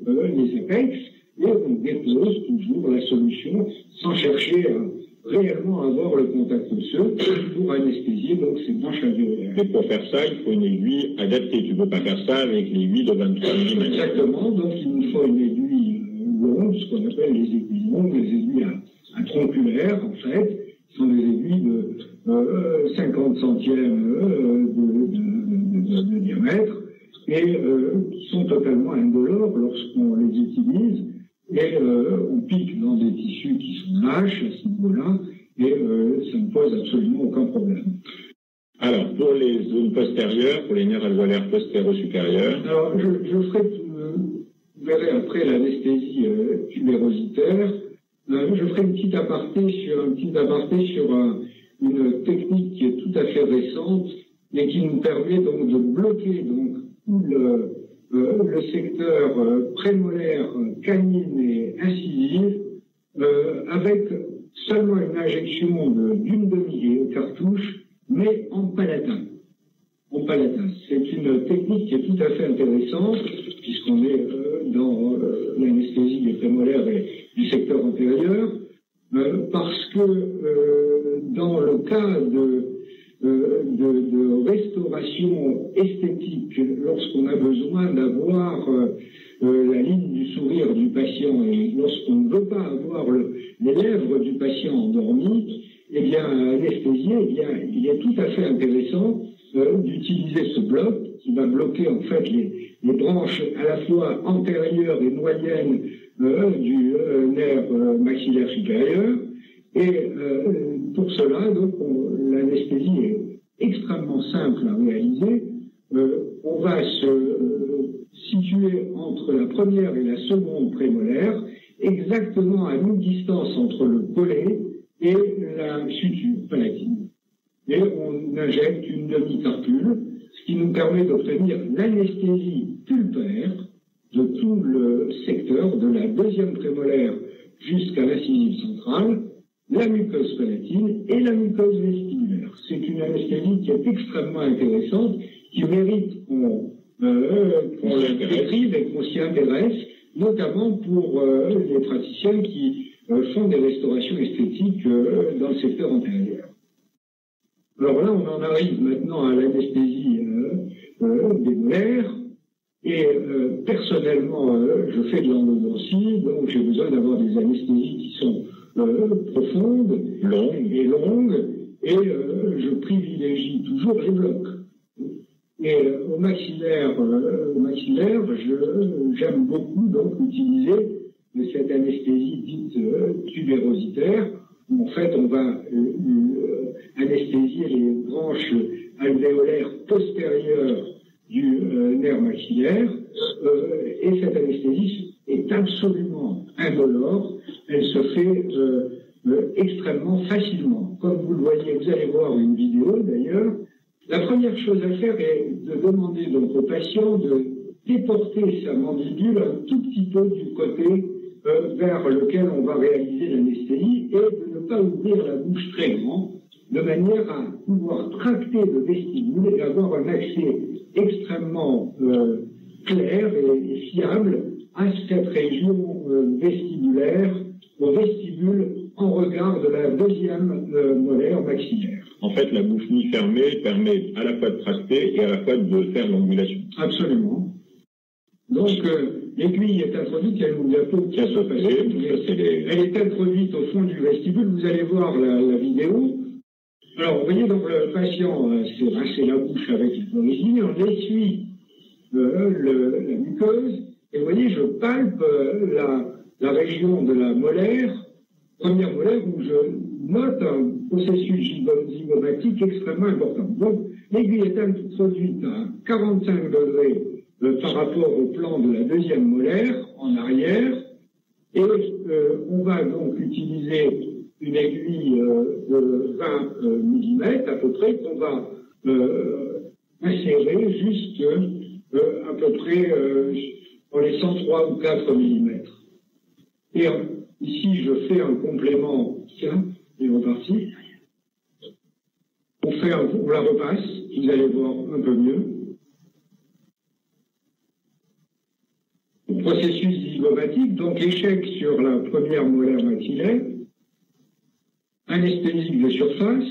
les apex, et on dépose toujours la solution sans chercher réellement avoir le contact osseux pour anesthésier donc ces branches alvéolaires. Et pour faire ça, il faut une aiguille adaptée. Tu ne peux pas faire ça avec l'aiguille de 23 mm. Exactement, donc il nous faut une aiguille longue, ce qu'on appelle les aiguilles longues, les aiguilles à tronculaire en fait, qui sont des aiguilles de 50 centièmes de diamètre et qui sont totalement indolores lorsqu'on les utilise. Et on pique dans des tissus qui sont lâches à ce niveau-là, et ça ne pose absolument aucun problème. Alors, pour les zones postérieures, pour les nerfs alvéolaires postéro-supérieurs. Alors, je ferai, vous verrez après l'anesthésie tubérositaire, je ferai une petite aparté sur une technique qui est tout à fait récente et qui nous permet donc de bloquer donc tout le secteur prémolaire, canine et incisive avec seulement une injection d'une demi-cartouche, mais en palatin. C'est une technique qui est tout à fait intéressante, puisqu'on est dans l'anesthésie des prémolaires et du secteur antérieur, parce que dans le cas de restauration esthétique, lorsqu'on a besoin d'avoir la ligne du sourire du patient et lorsqu'on ne veut pas avoir les lèvres du patient endormies, eh bien, anesthésié, eh bien, il est tout à fait intéressant d'utiliser ce bloc qui va bloquer en fait les branches à la fois antérieures et moyennes du nerf maxillaire supérieur. Et pour cela, donc, l'anesthésie est extrêmement simple à réaliser. On va se situer entre la première et la seconde prémolaire, exactement à mi-distance entre le collet et la suture palatine. Et on injecte une demi-carpule, ce qui nous permet d'obtenir l'anesthésie pulpaire de tout le secteur, de la deuxième prémolaire jusqu'à l'incisive centrale, la muqueuse palatine et la muqueuse vestibulaire. C'est une anesthésie qui est extrêmement intéressante, qui mérite qu'on l'écrive et qu'on s'y intéresse, notamment pour les praticiens qui font des restaurations esthétiques dans le secteur antérieur. Alors là, on en arrive maintenant à l'anesthésie des molaires. Et personnellement, je fais de l'endodontie, donc j'ai besoin d'avoir des anesthésies qui sont profondes, longues, et je privilégie toujours les blocs. Et au maxillaire, j'aime beaucoup donc utiliser cette anesthésie dite tubérositaire. En fait, on va anesthésier les branches alvéolaires postérieures du nerf maxillaire, et cette anesthésie est absolument indolore. Elle se fait extrêmement facilement. Comme vous le voyez, vous allez voir une vidéo d'ailleurs. La première chose à faire est de demander donc au patient de déporter sa mandibule un tout petit peu du côté vers lequel on va réaliser l'anesthésie et de ne pas ouvrir la bouche très grand, de manière à pouvoir tracter le vestibule et avoir un accès extrêmement clair et fiable à cette région vestibulaire, au vestibule en regard de la deuxième molaire maxillaire. En fait, la bouche mi-fermée permet à la fois de tracter et à la fois de faire l'angulation. Absolument. Donc, l'aiguille est introduite, elle nous a peu elle est introduite au fond du vestibule. Vous allez voir la vidéo. Alors, vous voyez, donc le patient s'est rincé la bouche avec l'hypoglycémie, on essuie la muqueuse, et vous voyez, je palpe la région de la molaire, première molaire, où je note un processus zygomatique extrêmement important. Donc, l'aiguille est introduite à 45 degrés par rapport au plan de la deuxième molaire, en arrière, et on va donc utiliser une aiguille de 20 mm à peu près, qu'on va insérer juste à peu près en laissant 3 ou 4 mm. Et ici, je fais un complément, tiens, il est reparti. On la repasse, vous allez voir un peu mieux. Processus zygomatique, donc échec sur la première molaire maxillaire, anesthésique de surface,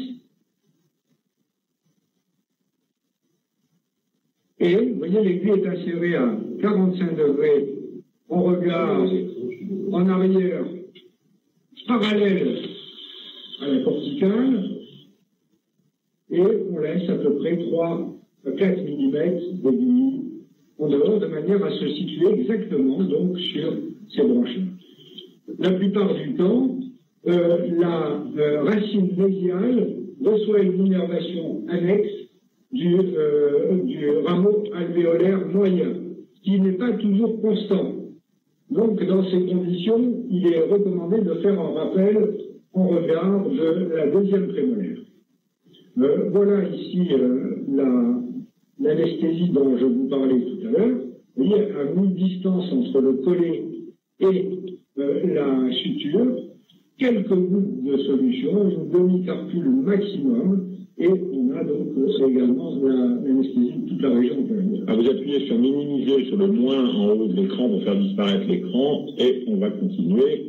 et vous voyez, l'aiguille est insérée à 45 degrés en regard, en arrière, parallèle à la corticale, et on laisse à peu près 3 à 4 mm d'aiguille en dehors, de manière à se situer exactement donc sur ces branches. La plupart du temps, la racine médiale reçoit une innervation annexe du rameau alvéolaire moyen, qui n'est pas toujours constant. Donc, dans ces conditions, il est recommandé de faire un rappel en regard de la deuxième prémolaire. Voilà ici l'anesthésie dont je vous parlais tout à l'heure. Vous voyez, à mi-distance entre le collet et la suture, quelques gouttes de solution, une demi-carpule maximum, et on a donc également l'anesthésie de toute la région antérieure. Vous appuyez sur minimiser sur le moins en haut de l'écran pour faire disparaître l'écran, et on va continuer.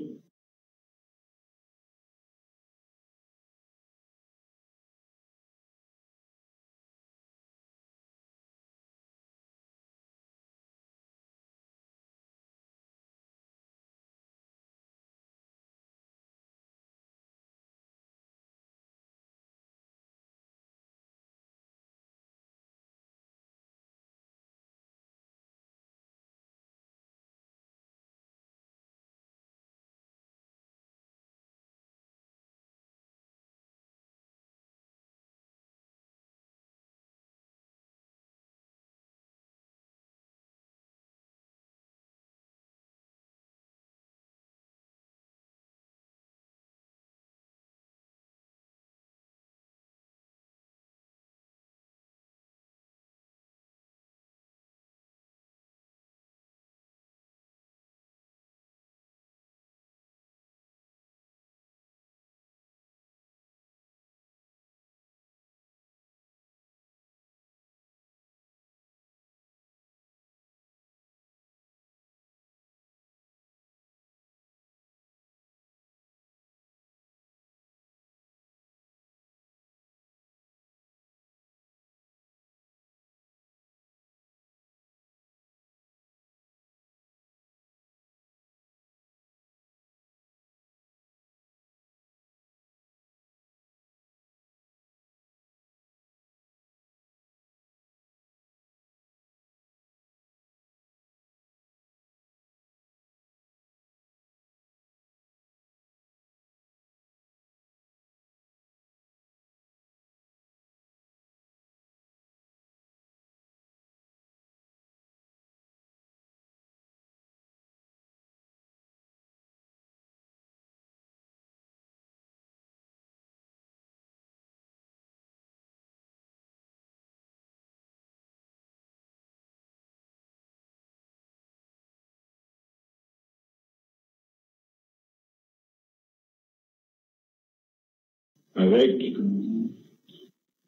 Avec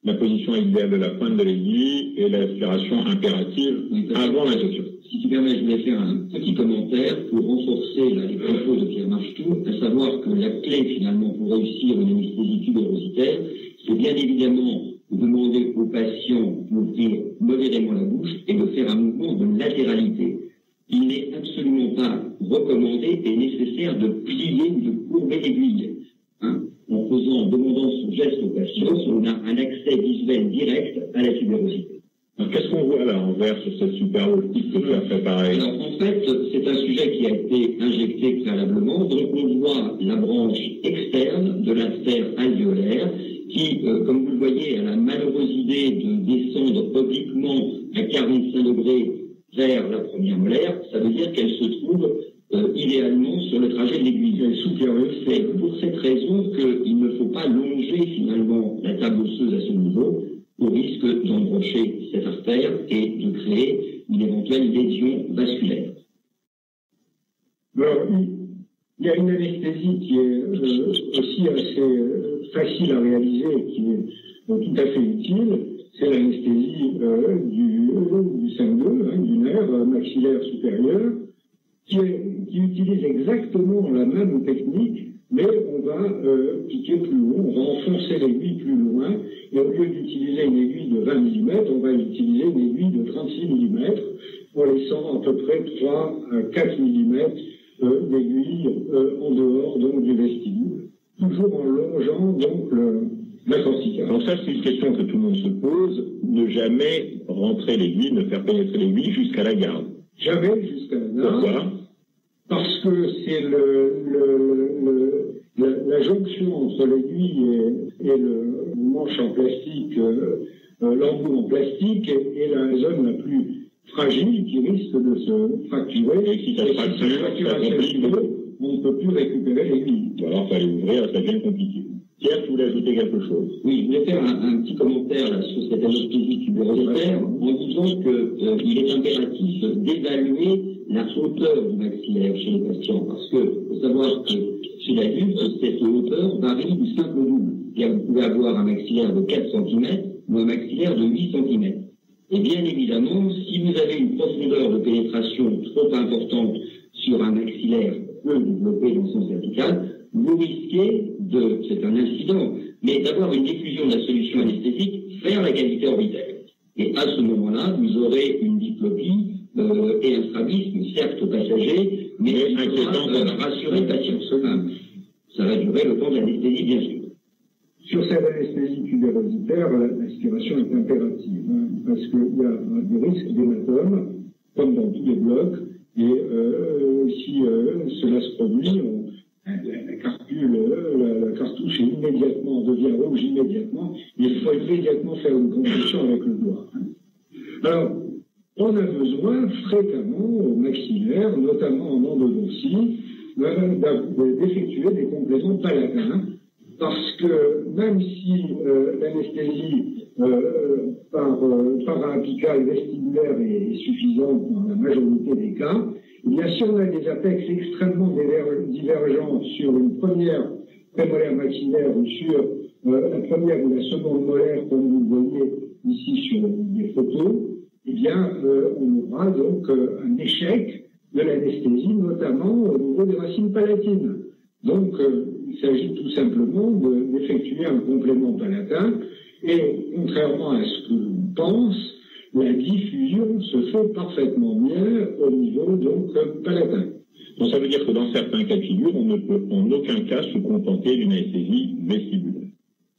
la position idéale de la pointe de l'aiguille et l'aspiration impérative avant l'injection. Si tu permets, je voulais faire un petit commentaire pour renforcer les propos de Pierre Marchetout, à savoir que la clé finalement pour réussir une anesthésie tubérositaire, c'est bien évidemment de demander au patient d'ouvrir modérément la bouche et de faire un mouvement de latéralité. Il n'est absolument pas recommandé et nécessaire de plier ou de courber l'aiguille. En demandant ce geste au patient, on a un accès visuel direct à la tubérosité. Alors, qu'est-ce qu'on voit là en vert sur cette super optique que tu as préparée? Alors, en fait, c'est un sujet qui a été injecté préalablement. Donc, on voit la branche externe de la sphère alvéolaire qui, comme vous le voyez, a la malheureuse idée de descendre obliquement à 45 degrés vers la première molaire. Ça veut dire qu'elle se trouve idéalement sur le trajet de l'aiguille. C'est pour cette raison qu'il ne faut pas longer finalement la table osseuse à ce niveau au risque d'embrocher cette artère et de créer une éventuelle lésion vasculaire. Alors, il y a une anesthésie qui est aussi assez facile à réaliser et qui est tout à fait utile. C'est l'anesthésie du 5-2, du nerf maxillaire supérieur, qui utilise exactement la même technique, mais on va piquer plus haut, on va enfoncer l'aiguille plus loin, et au lieu d'utiliser une aiguille de 20 mm, on va utiliser une aiguille de 36 mm, en laissant à peu près 3 à 4 mm d'aiguille en dehors donc, du vestibule, toujours en longeant donc la corticale. Donc ça, c'est une question que tout le monde se pose, ne jamais rentrer l'aiguille, ne faire pénétrer l'aiguille jusqu'à la garde. Jamais jusqu'à la garde. Pourquoi? Parce que c'est la jonction entre l'aiguille et le manche en plastique, l'embout en plastique, est la zone la plus fragile qui risque de se fracturer. Et si ça se fracture, on ne peut plus récupérer l'aiguille. Alors, il fallait ouvrir, ça devient compliqué. Pierre, tu voulais ajouter quelque chose? Oui, je voulais faire un petit commentaire là, sur cette anesthésie tubérositaire en disant qu'il est impératif d'évaluer la hauteur du maxillaire chez les patients, parce que faut savoir que chez l'adulte, cette hauteur varie du simple au double. Vous pouvez avoir un maxillaire de 4 cm ou un maxillaire de 8 cm. Et bien évidemment, si vous avez une profondeur de pénétration trop importante sur un maxillaire peu développé dans le sens vertical, vous risquez c'est un incident, mais d'avoir une diffusion de la solution anesthésique vers la cavité orbitaire. Et à ce moment-là, vous aurez une diplopie et un strabisme, certes passager, mais inquiétant pour rassurer le patient. Ça va durer le temps de l'anesthésie, bien sûr. Sur cette anesthésie tubérositaire, l'aspiration est impérative, parce qu'il y a des risques d'hématome, comme dans tous les blocs, et si cela se produit, la cartouche devient rouge immédiatement, il faut immédiatement faire une compression avec le doigt. Alors, on a besoin fréquemment au maxillaire, notamment en endodontie, d'effectuer des compléments palatins, parce que même si l'anesthésie para-apicale vestibulaire est suffisante dans la majorité des cas, il y a si on a des apex extrêmement divergents sur une première prémolaire maxillaire ou sur la première ou la seconde molaire, comme vous le voyez ici sur les photos, eh bien, on aura donc un échec de l'anesthésie, notamment au niveau des racines palatines. Donc, il s'agit tout simplement d'effectuer un complément palatin, et contrairement à ce que l'on pense, la diffusion se fait parfaitement bien au niveau donc palatin. Donc ça veut dire que dans certains cas de figure, on ne peut en aucun cas se contenter d'une anesthésie vestibulaire.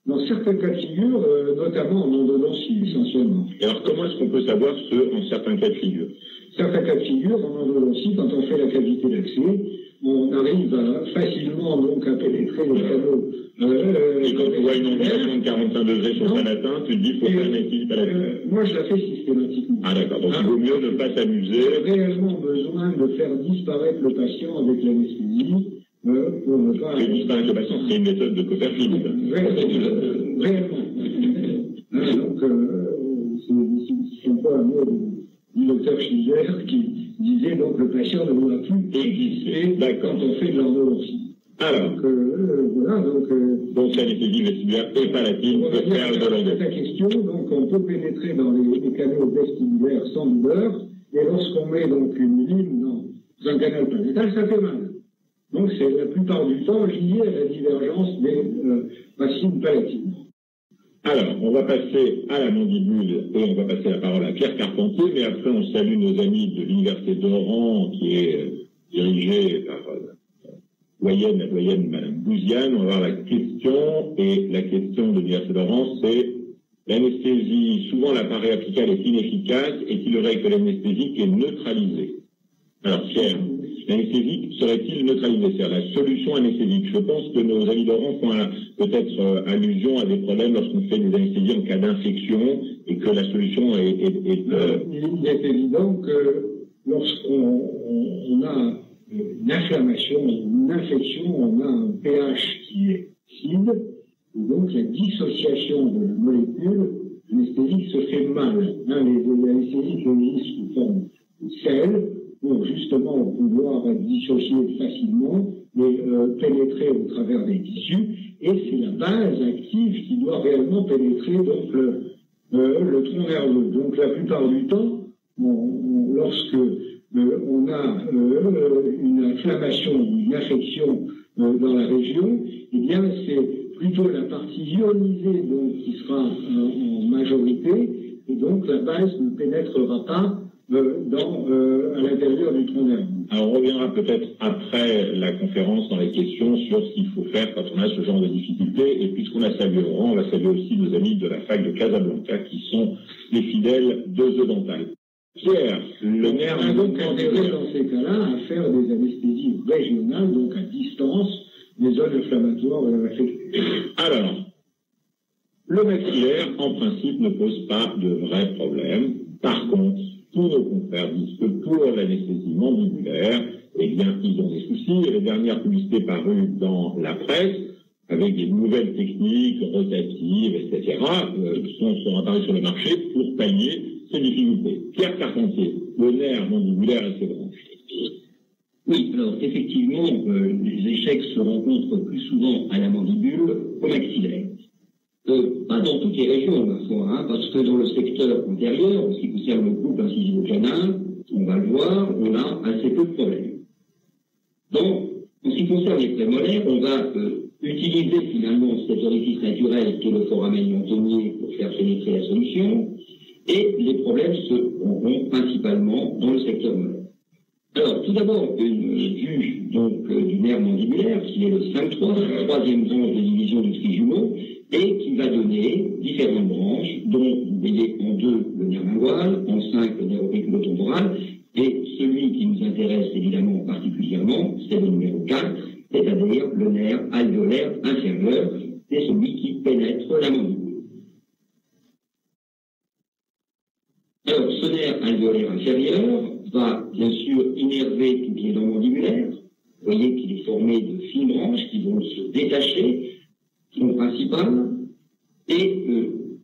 Dans certains cas de figure, notamment en endodontie essentiellement. Et alors comment est-ce qu'on peut savoir en certains cas de figure? Certains cas de figure, en endodontie, quand on fait la cavité d'accès, on arrive facilement donc à pénétrer les canaux. Et quand tu vois une ondulation de 45 degrés sur palatin, tu te dis qu'il faut faire une anesthésie palatine. Moi, je la fais systématiquement. Ah d'accord, donc il vaut mieux ne pas s'amuser. J'ai réellement besoin de faire disparaître le patient avec l'anesthésie pour ne pas... Faire disparaître le patient, c'est une méthode de Copperfield. Réellement. Donc, c'est un peu un mot du docteur Schiller qui disait donc le patient ne doit plus exister quand on fait de l'endodontie. Alors, donc l'anesthésie vestibulaire et palatine peut faire le dollar. C'est ta question, donc on peut pénétrer dans les canaux vestibulaires sans douleur, et lorsqu'on met donc une lime dans un canal palatal, ça fait mal. Donc c'est la plupart du temps lié à la divergence des racines palatines. Alors, on va passer à la mandibule et on va passer la parole à Pierre Carpentier, mais après on salue nos amis de l'Université d'Oran qui est dirigée par la doyenne Madame Bouziane. On va voir la question, et la question de l'Université d'Oran, c'est l'anesthésie, souvent l'appareil apical est inefficace, est-il vrai que l'anesthésique est neutralisée? Alors Pierre, l'anesthésique serait-il neutralisé? C'est-à-dire la solution anesthésique. Je pense que nos amis d'Oran font peut-être allusion à des problèmes lorsqu'on fait des anesthésies en cas d'infection et que la solution est Il est évident que lorsqu'on a une inflammation, une infection, on a un pH qui est acide, et donc la dissociation de la molécule anesthésique se fait mal. Les anesthésiques existent sous forme de sel, pour justement pouvoir être dissocié facilement et pénétrer au travers des tissus. Et c'est la base active qui doit réellement pénétrer donc le tronc nerveux. Donc la plupart du temps, lorsque on a une inflammation, une infection dans la région, eh bien c'est plutôt la partie ionisée donc, qui sera en majorité, et donc la base ne pénétrera pas à l'intérieur du tronc nerveux. Alors on reviendra peut-être après la conférence dans les questions sur ce qu'il faut faire quand on a ce genre de difficultés. Et puisqu'on a salué Oran, on va saluer aussi nos amis de la fac de Casablanca qui sont les fidèles de The Dental. Pierre, le nerf... On a donc intérêt dans ces cas-là à faire des anesthésies régionales, donc à distance, des zones inflammatoires affectées. Alors, le maxillaire, en principe, ne pose pas de vrais problèmes. Par contre, tous nos confrères disent que pour l'anesthésie mandibulaire, eh bien, ils ont des soucis. Et les dernières publicités parues dans la presse, avec des nouvelles techniques rotatives, etc., sont apparues sur le marché pour pallier ces difficultés. Pierre Carpentier, le nerf mandibulaire et ses branches. Oui, alors effectivement, les échecs se rencontrent plus souvent à la mandibule qu'au maxillaire. Pas dans toutes les régions, ma foi, hein, parce que dans le secteur antérieur, en ce qui concerne le couple incisivo-canal, on va le voir, on a assez peu de problèmes. Donc, en ce qui concerne les prémolaires, on va utiliser finalement cet orifice naturel qui est le foramen mentonnier pour faire pénétrer la solution, et les problèmes se rencontrent principalement dans le secteur molaire. Alors, tout d'abord, une vue donc, du nerf mandibulaire, qui est le 5-3, la troisième branche de division du trijumeau, et qui va donner différentes branches, dont vous voyez en 2 le nerf lingual, en 5 le nerf auriculotemporal, et celui qui nous intéresse évidemment particulièrement, c'est le numéro 4, c'est-à-dire le nerf alvéolaire inférieur, c'est celui qui pénètre la mandibule. Alors, ce nerf alvéolaire inférieur va bien sûr innerver toutes les dents mandibulaires. Vous voyez qu'il est formé de fines branches qui vont se détacher, tronc principal, et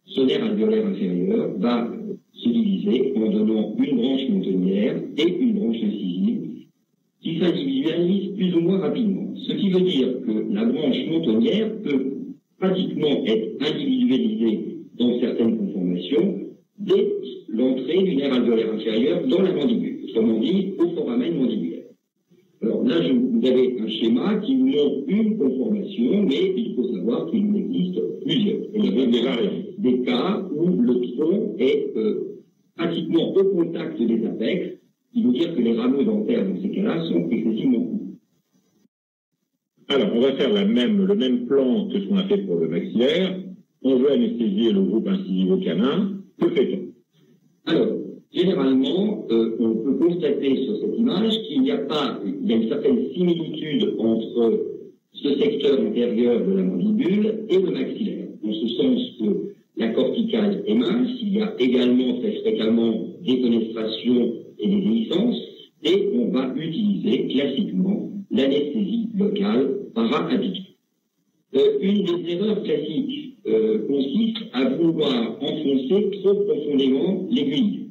ce nerf alvéolaire inférieur va se diviser en donnant une branche mentonnière et une branche incisive qui s'individualise plus ou moins rapidement. Ce qui veut dire que la branche mentonnière peut pratiquement être individualisée dans certaines conformations dès l'entrée du nerf alvéolaire inférieur dans la mandibule, autrement dit au foramen mandibulaire. Alors là, vous avez un schéma qui vous montre une conformation, mais il faut savoir qu'il en existe plusieurs. Et il y a des cas où le tronc est pratiquement au contact des apex, ce qui veut dire que les rameaux dentaires dans ces cas-là sont excessivement courts. Alors, on va faire le même plan que ce qu'on a fait pour le maxillaire. On veut anesthésier le groupe incisivo-canin. Que fait-on? Alors, généralement, on peut constater sur cette image qu'il y a une certaine similitude entre ce secteur antérieur de la mandibule et le maxillaire, en ce sens que la corticale est mince, il y a également très fréquemment des fenestrations et des déhiscences, et on va utiliser classiquement l'anesthésie locale para-apicale. Une des erreurs classiques consiste à vouloir enfoncer trop profondément l'aiguille.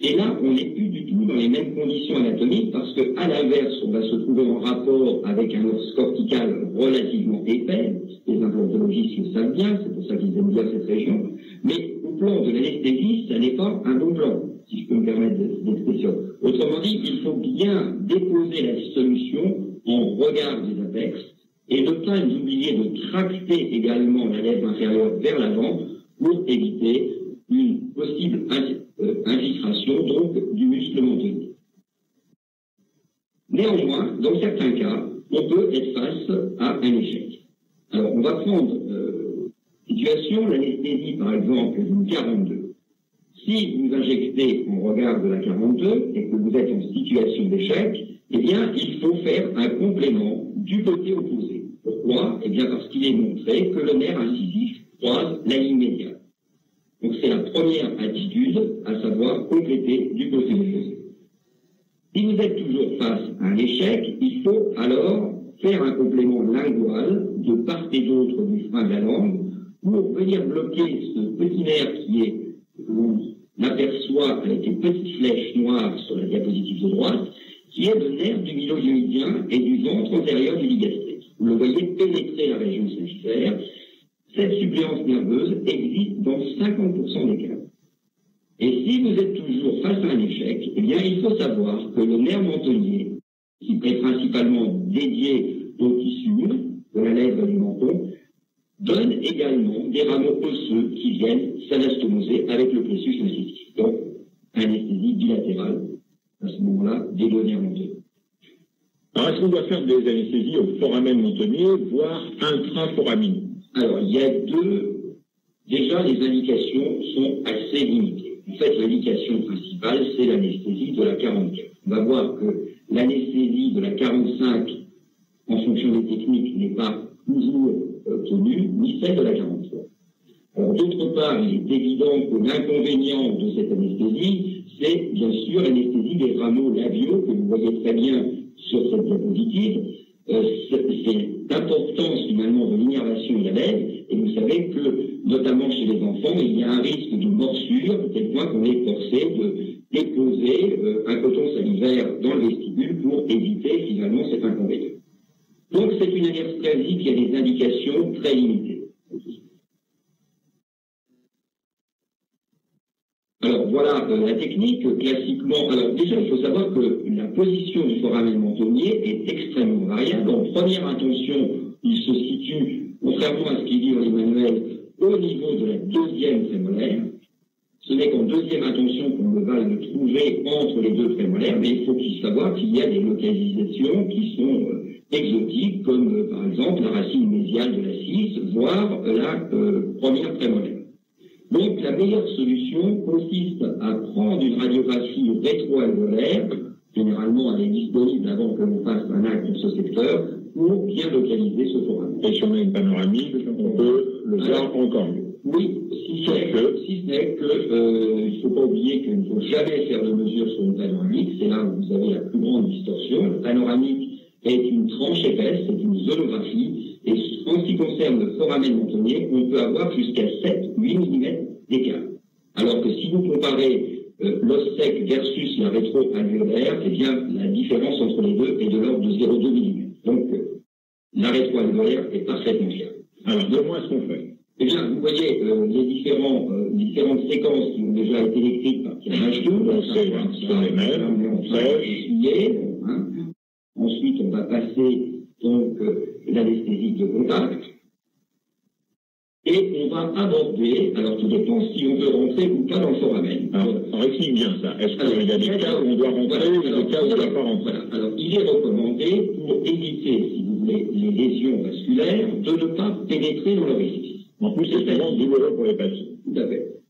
Et là, on n'est plus du tout dans les mêmes conditions anatomiques parce qu'à l'inverse, on va se trouver en rapport avec un os cortical relativement épais. Les implantologistes le savent bien, c'est pour ça qu'ils aiment bien cette région. Mais au plan de l'anesthésie, ça n'est pas un bon plan, si je peux me permettre d'expression. Autrement dit, il faut bien déposer la solution en regard des apex et ne pas oublier de tracter également la lèvre inférieure vers l'avant pour éviter une possible infiltration donc du muscle mentonnier. Néanmoins, dans certains cas, on peut être face à un échec. Alors, on va prendre situation, l'anesthésie par exemple d'une 42. Si vous injectez en regard de la 42 et que vous êtes en situation d'échec, eh bien, il faut faire un complément du côté opposé. Pourquoi? Eh bien, parce qu'il est montré que le nerf incisif croise la ligne médiane. Donc, c'est la première attitude, à savoir compléter du côté opposé. Si vous êtes toujours face à un échec, il faut alors faire un complément lingual de part et d'autre du frein de la langue pour venir bloquer ce petit nerf qui est, on aperçoit avec des petites flèches noires sur la diapositive de droite, qui est le nerf du mylohyoïdien et du ventre antérieur du digastrique. Vous le voyez pénétrer la région symphysaire. Cette suppléance nerveuse existe dans 50% des cas. Et si vous êtes toujours face à un échec, eh bien, il faut savoir que le nerf mentonnier, qui est principalement dédié au tissu de la lèvre et du menton, donne également des rameaux osseux qui viennent s'anastomoser avec le plexus incisif. Donc, anesthésie bilatérale, à ce moment-là, des deux nerfs mentonniers. Alors, est-ce qu'on doit faire des anesthésies au foramen mentonnier, voire intraforaminaux? Alors, il y a déjà, les indications sont assez limitées. En fait, l'indication principale, c'est l'anesthésie de la 44. On va voir que l'anesthésie de la 45, en fonction des techniques, n'est pas toujours tenue, ni celle de la 43. Alors, d'autre part, il est évident que l'inconvénient de cette anesthésie, c'est bien sûr l'anesthésie des rameaux labiaux, que vous voyez très bien sur cette diapositive. C'est l'importance finalement de l'innervation de la lèvre, et vous savez que, notamment chez les enfants, il y a un risque de morsure, de tel point qu'on est forcé de déposer un coton salivaire dans le vestibule pour éviter finalement cet inconvénient. Donc c'est une anesthésie qui a des indications très limitées. Alors voilà la technique classiquement. Alors déjà, il faut savoir que la position du foramen mentonnier est extrêmement variable. En première intention, il se situe, contrairement à ce qu'il dit dans les manuels, au niveau de la deuxième prémolaire. Ce n'est qu'en deuxième intention qu'on va le trouver entre les deux prémolaires, mais il faut savoir qu'il y a des localisations qui sont exotiques, comme par exemple la racine mésiale de la 6, voire la première prémolaire. Donc, la meilleure solution consiste à prendre une radiographie rétroalvéolaire, généralement elle est disponible avant que l'on fasse un acte dans ce secteur, pour bien localiser ce foramen. Et si on a une panoramique, on peut le voir encore mieux. Oui, si ce n'est que, il ne faut pas oublier qu'il ne faut jamais faire de mesure sur une panoramique, c'est là où vous avez la plus grande distorsion. La panoramique est une tranche épaisse, c'est une zoonographie, et en ce qui concerne le foramen mentonnier, on peut avoir jusqu'à 7-8 mm d'écart. Alors que si vous comparez l'os sec versus la rétroalvéolaire, eh bien, la différence entre les deux est de l'ordre de 0,2 mm. Donc, la rétroalvéolaire est parfaitement fiable. Alors, comment est-ce qu'on fait? Eh bien, vous voyez les différentes séquences qui ont déjà été écrites par Pierre Machetou. C'est les mêmes, Ensuite, on va passer donc l'anesthésie de contact. Et on va aborder, alors tout dépend si on veut rentrer ou pas dans le foramen. Alors, explique bien ça. Est-ce qu'il y a des cas où on doit rentrer ou des cas où on ne doit pas rentrer? Alors, il est recommandé, pour éviter, si vous voulez, les lésions vasculaires, de ne pas pénétrer dans l'orifice. En plus, c'est vraiment douloureux pour les patients. Tout à fait.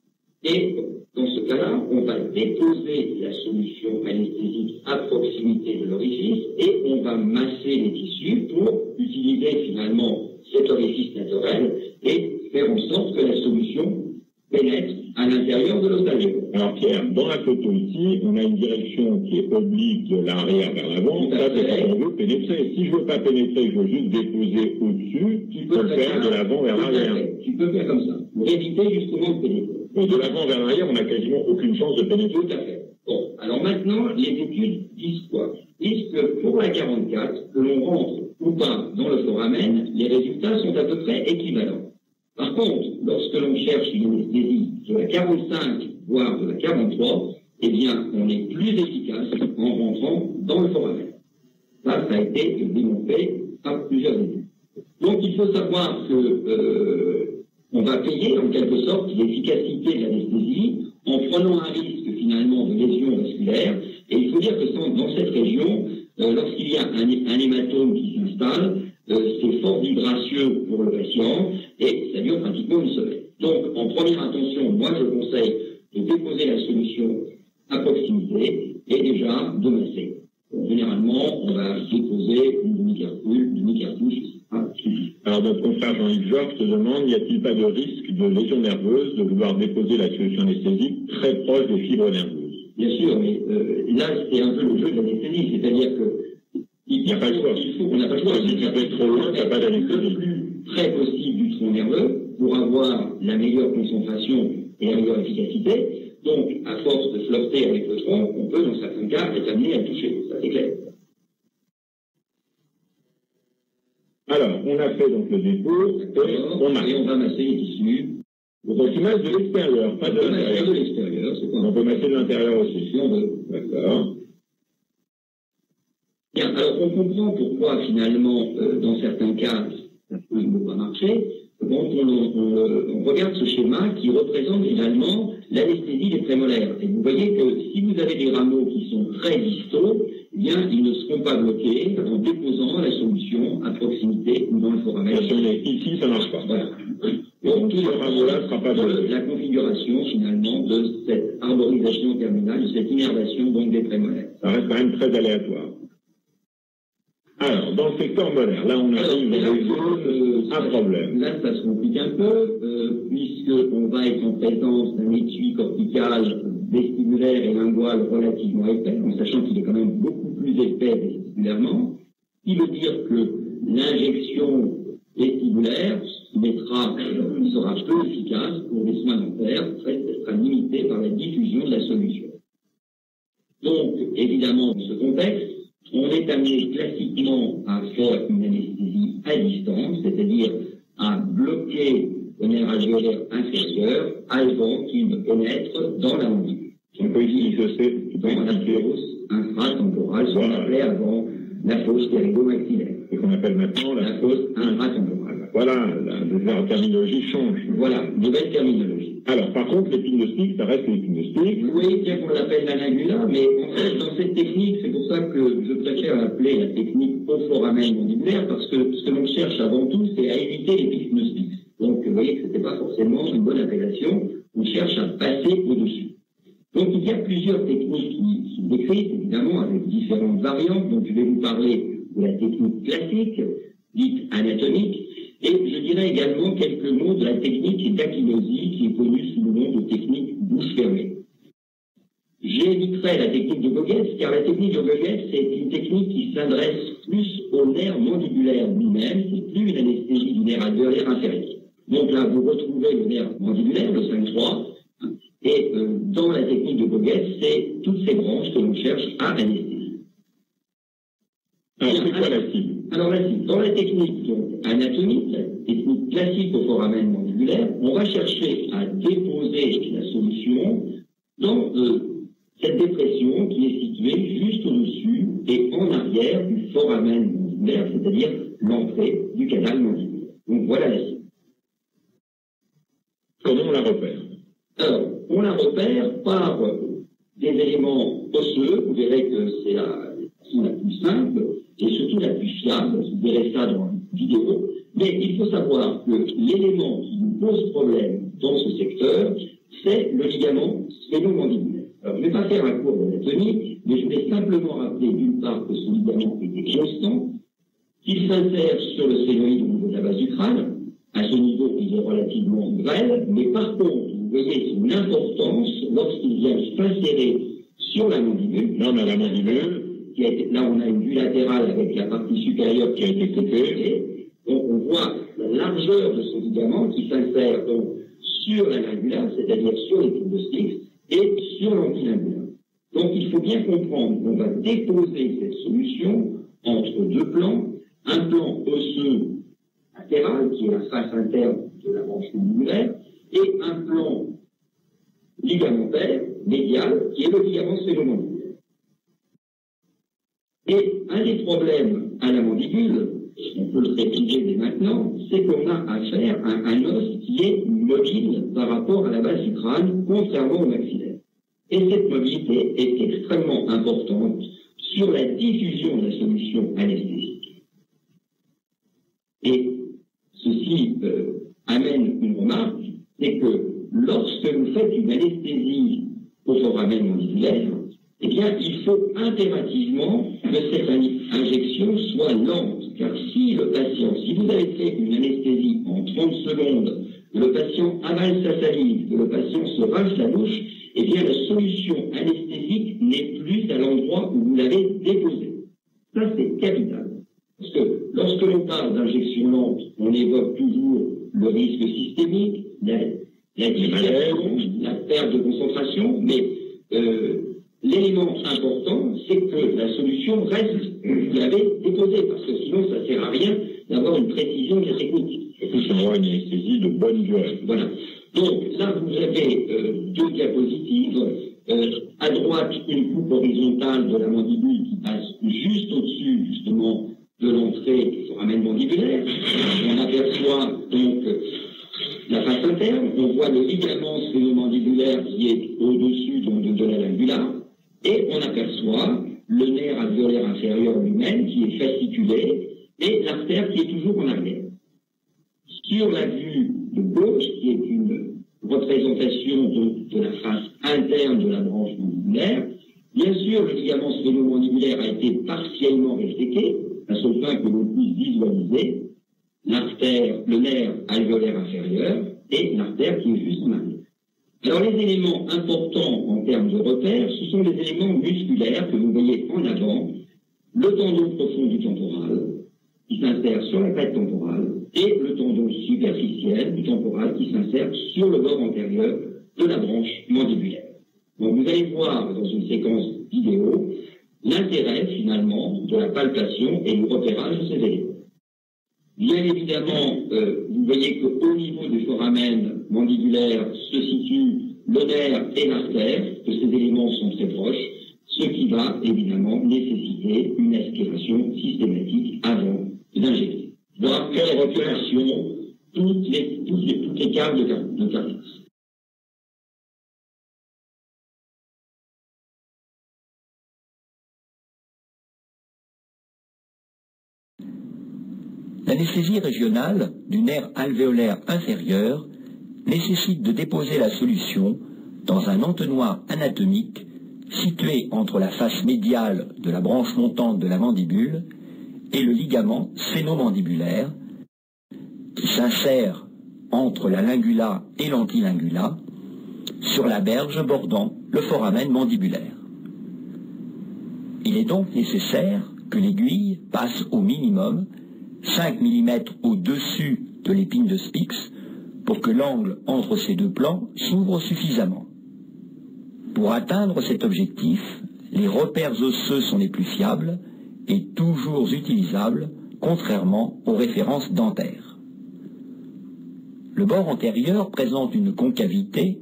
Et dans ce cas-là, on va déposer la solution anesthésique à proximité de l'orifice et on va masser les tissus pour utiliser finalement cet orifice naturel et faire en sorte que la solution pénètre à l'intérieur de l'os alvéolaire. Alors Pierre, dans la photo ici, on a une direction qui est oblique de l'arrière vers l'avant. Ça, c'est quand on veut pénétrer. Si je ne veux pas pénétrer, je veux juste déposer au-dessus, tu peux le faire de l'avant vers l'arrière. Tu peux faire comme ça, pour éviter justement de pénétrer. Et de l'avant vers l'arrière, on n'a quasiment aucune chance de pénétrer. Tout à fait. Bon, alors maintenant, les études disent quoi? Disent que pour la 44, que l'on rentre ou pas dans le foramen, les résultats sont à peu près équivalents. Par contre, lorsque l'on cherche une anesthésie de la 45, voire de la 43, eh bien, on est plus efficace en rentrant dans le foramen. Ça a été démontré par plusieurs études. Donc, il faut savoir que on va payer en quelque sorte l'efficacité de l'anesthésie en prenant un risque finalement de lésion vasculaire. Et il faut dire que dans cette région, lorsqu'il y a un hématome qui s'installe, c'est fort vibracieux pour le patient et ça dure pratiquement une semaine. Donc, en première intention, moi je conseille de déposer la solution à proximité et déjà de masser. Généralement, on va déposer une demi-cartouche. Alors, notre confrère Jean-Yves Georges se demande, n'y a-t-il pas de risque de lésion nerveuse de vouloir déposer la solution anesthésique très proche des fibres nerveuses? Bien sûr, mais là, c'est un peu le jeu de l'anesthésie, c'est-à-dire que il n'y a pas le choix. On n'a pas le choix. Si tu peux trop loin, tu n'as pas d'anesthésie. Le plus près possible du tronc nerveux pour avoir la meilleure concentration et la meilleure efficacité. Donc, à force de flirter avec le tronc, on peut, dans certains cas, être amené à le toucher. Ça, c'est clair. Alors, on a fait donc le dépôt et on va masser les tissus. Donc, tu masses de l'extérieur, pas de l'intérieur. De l'extérieur, c'est quoi? On peut masser de l'intérieur aussi. Si on veut. D'accord. Bien, alors on comprend pourquoi finalement, dans certains cas, ça peut ne pas marcher. Quand on regarde ce schéma qui représente finalement l'anesthésie des prémolaires. Et vous voyez que si vous avez des rameaux qui sont très distaux, eh bien, ils ne seront pas bloqués en déposant la solution à proximité ou dans le foramen. Si on est ici, ça ne marche pas. Voilà. Donc, tout ce rameau-là ne sera pas bloqué. La configuration finalement de cette arborisation terminale, de cette innervation donc des prémolaires. Ça reste quand même très aléatoire. Alors, dans le secteur molaire, là, on arrive à un problème. Là, ça se complique un peu, puisqu'on va être en présence d'un étui cortical, vestibulaire et lingual relativement épais, en sachant qu'il est quand même beaucoup plus épais vestibulairement, ce qui veut dire que l'injection vestibulaire sera peu efficace pour les soins dentaires, sera limitée par la diffusion de la solution. Donc, évidemment, dans ce contexte, on est amené classiquement à faire une anesthésie à distance, c'est-à-dire à bloquer le nerf alvéolaire inférieur avant qu'il ne pénètre dans la mandibule. On peut utiliser dans la fosse infratemporale, ce qu'on appelait avant la fosse périgo-maxillaire. Ce qu'on appelle maintenant la fosse infratemporale. Voilà, la terminologie change. Voilà, nouvelle terminologie. Alors, par contre, l'épignostic, ça reste l'épignostic. Oui, bien qu'on l'appelle l'anagula, mais en fait, dans cette technique, c'est pour ça que je préfère l'appeler la technique au foramen mandibulaire, parce que ce que l'on cherche avant tout, c'est à éviter l'épignostic. Donc, vous voyez que ce n'était pas forcément une bonne appellation, on cherche à passer au-dessus. Donc, il y a plusieurs techniques qui sont décrites, évidemment, avec différentes variantes. Donc, je vais vous parler de la technique classique, dite anatomique, et je dirais également quelques mots de la technique d'Achinosie, qui est connue sous le nom de technique bouche fermée. J'éviterai la technique de Gogetz, car la technique de Gogetz, c'est une technique qui s'adresse plus au nerf mandibulaire lui-même, c'est plus une anesthésie du nerf alvéolaire inférieur. Donc là, vous retrouvez le nerf mandibulaire, le 5-3, et dans la technique de Gogetz, c'est toutes ces branches que l'on cherche à anesthésier. Alors, c'est quoi la cible? Alors, la cible, dans la technique anatomique, la technique classique au foramen mandibulaire, on va chercher à déposer la solution dans cette dépression qui est située juste au-dessus et en arrière du foramen mandibulaire, c'est-à-dire l'entrée du canal mandibulaire. Donc, voilà la cible. Comment on la repère? Alors, on la repère par des éléments osseux. Vous verrez que c'est la façon la plus simple et surtout la plus fiable. Vous verrez ça dans la vidéo. Mais il faut savoir que l'élément qui nous pose problème dans ce secteur, c'est le ligament sphénomandibulaire. Alors, je ne vais pas faire un cours d'anatomie, mais je vais simplement rappeler d'une part que ce ligament était constant, qu'il s'insère sur le sphénoïde au niveau de la base du crâne. À ce niveau, il est relativement grêle, mais par contre, vous voyez son importance lorsqu'il vient s'insérer sur la mandibule. Là, on a la mandibule. Là, on a une vue latérale avec la partie supérieure qui a été coupée. Donc, on voit la largeur de ce ligament qui s'insère donc sur la lingula, c'est-à-dire sur l'épignostic, et sur l'antilingula. Donc il faut bien comprendre qu'on va déposer cette solution entre deux plans, un plan osseux latéral, qui est la face interne de la branche mandibulaire, et un plan ligamentaire, médial, qui est le ligament sphénomandibulaire. Et un des problèmes à la mandibule, on peut le préciser dès maintenant, c'est qu'on a affaire à un os qui est mobile par rapport à la base du crâne, contrairement au maxillaire. Et cette mobilité est extrêmement importante sur la diffusion de la solution anesthésique. Et ceci amène une remarque, c'est que lorsque vous faites une anesthésie au foramen mandibulaire, eh bien, il faut impérativement que cette injection soit lente. Car si vous avez fait une anesthésie en 30 secondes, que le patient avale sa salive, que le patient se rince la bouche, eh bien, la solution anesthésique n'est plus à l'endroit où vous l'avez déposée. Ça, c'est capital. Parce que lorsque l'on parle d'injection lente, on évoque toujours le risque systémique, la dilatation, la perte de concentration, mais l'élément important, c'est que la solution reste où vous l'avez déposée, parce que sinon, ça ne sert à rien d'avoir une précision technique. Il faut avoir une anesthésie de bonne durée. Voilà. Donc là, vous avez deux diapositives. À droite, une coupe horizontale de la mandibule qui passe juste au-dessus, justement, de l'entrée du foramen mandibulaire. On aperçoit donc la face interne. On voit le ligament sphénomandibulaire qui est au-dessus de la lingula. Et on aperçoit le nerf alvéolaire inférieur lui-même qui est fasciculé et l'artère qui est toujours en arrière. Sur la vue de gauche, qui est une représentation de la face interne de la branche mandibulaire, bien sûr, le ligament sphénomandibulaire a été partiellement réséqué, à ce point que l'on puisse visualiser l'artère, le nerf alvéolaire inférieur et l'artère qui est juste en arrière. Alors, les éléments importants en termes de repères, ce sont les éléments musculaires que vous voyez en avant, le tendon profond du temporal, qui s'insère sur la crête temporale, et le tendon superficiel du temporal qui s'insère sur le bord antérieur de la branche mandibulaire. Donc, vous allez voir dans une séquence vidéo l'intérêt, finalement, de la palpation et du repérage de ces éléments. Bien évidemment, vous voyez qu'au niveau du foramen mandibulaire se situe le nerf et l'artère, que ces éléments sont très proches, ce qui va évidemment nécessiter une aspiration systématique avant d'injecter. Dans la respiration, toutes les caves de cardiaque. L'anesthésie régionale du nerf alvéolaire inférieur nécessite de déposer la solution dans un entonnoir anatomique situé entre la face médiale de la branche montante de la mandibule et le ligament sphénomandibulaire qui s'insère entre la lingula et l'antilingula sur la berge bordant le foramen mandibulaire. Il est donc nécessaire que l'aiguille passe au minimum 5 mm au-dessus de l'épine de Spix pour que l'angle entre ces deux plans s'ouvre suffisamment. Pour atteindre cet objectif, les repères osseux sont les plus fiables et toujours utilisables, contrairement aux références dentaires. Le bord antérieur présente une concavité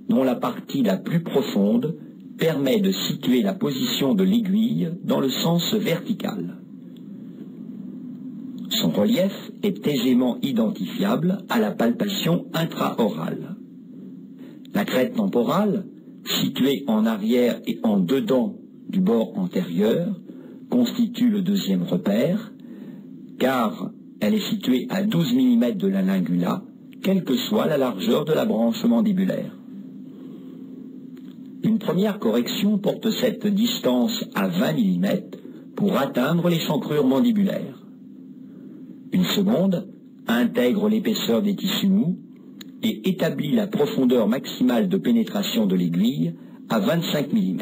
dont la partie la plus profonde permet de situer la position de l'aiguille dans le sens vertical. Son relief est aisément identifiable à la palpation intraorale. La crête temporale, située en arrière et en dedans du bord antérieur, constitue le deuxième repère, car elle est située à 12 mm de la lingula, quelle que soit la largeur de la branche mandibulaire. Une première correction porte cette distance à 20 mm pour atteindre l'échancrure mandibulaire. Une seconde intègre l'épaisseur des tissus mous et établit la profondeur maximale de pénétration de l'aiguille à 25 mm.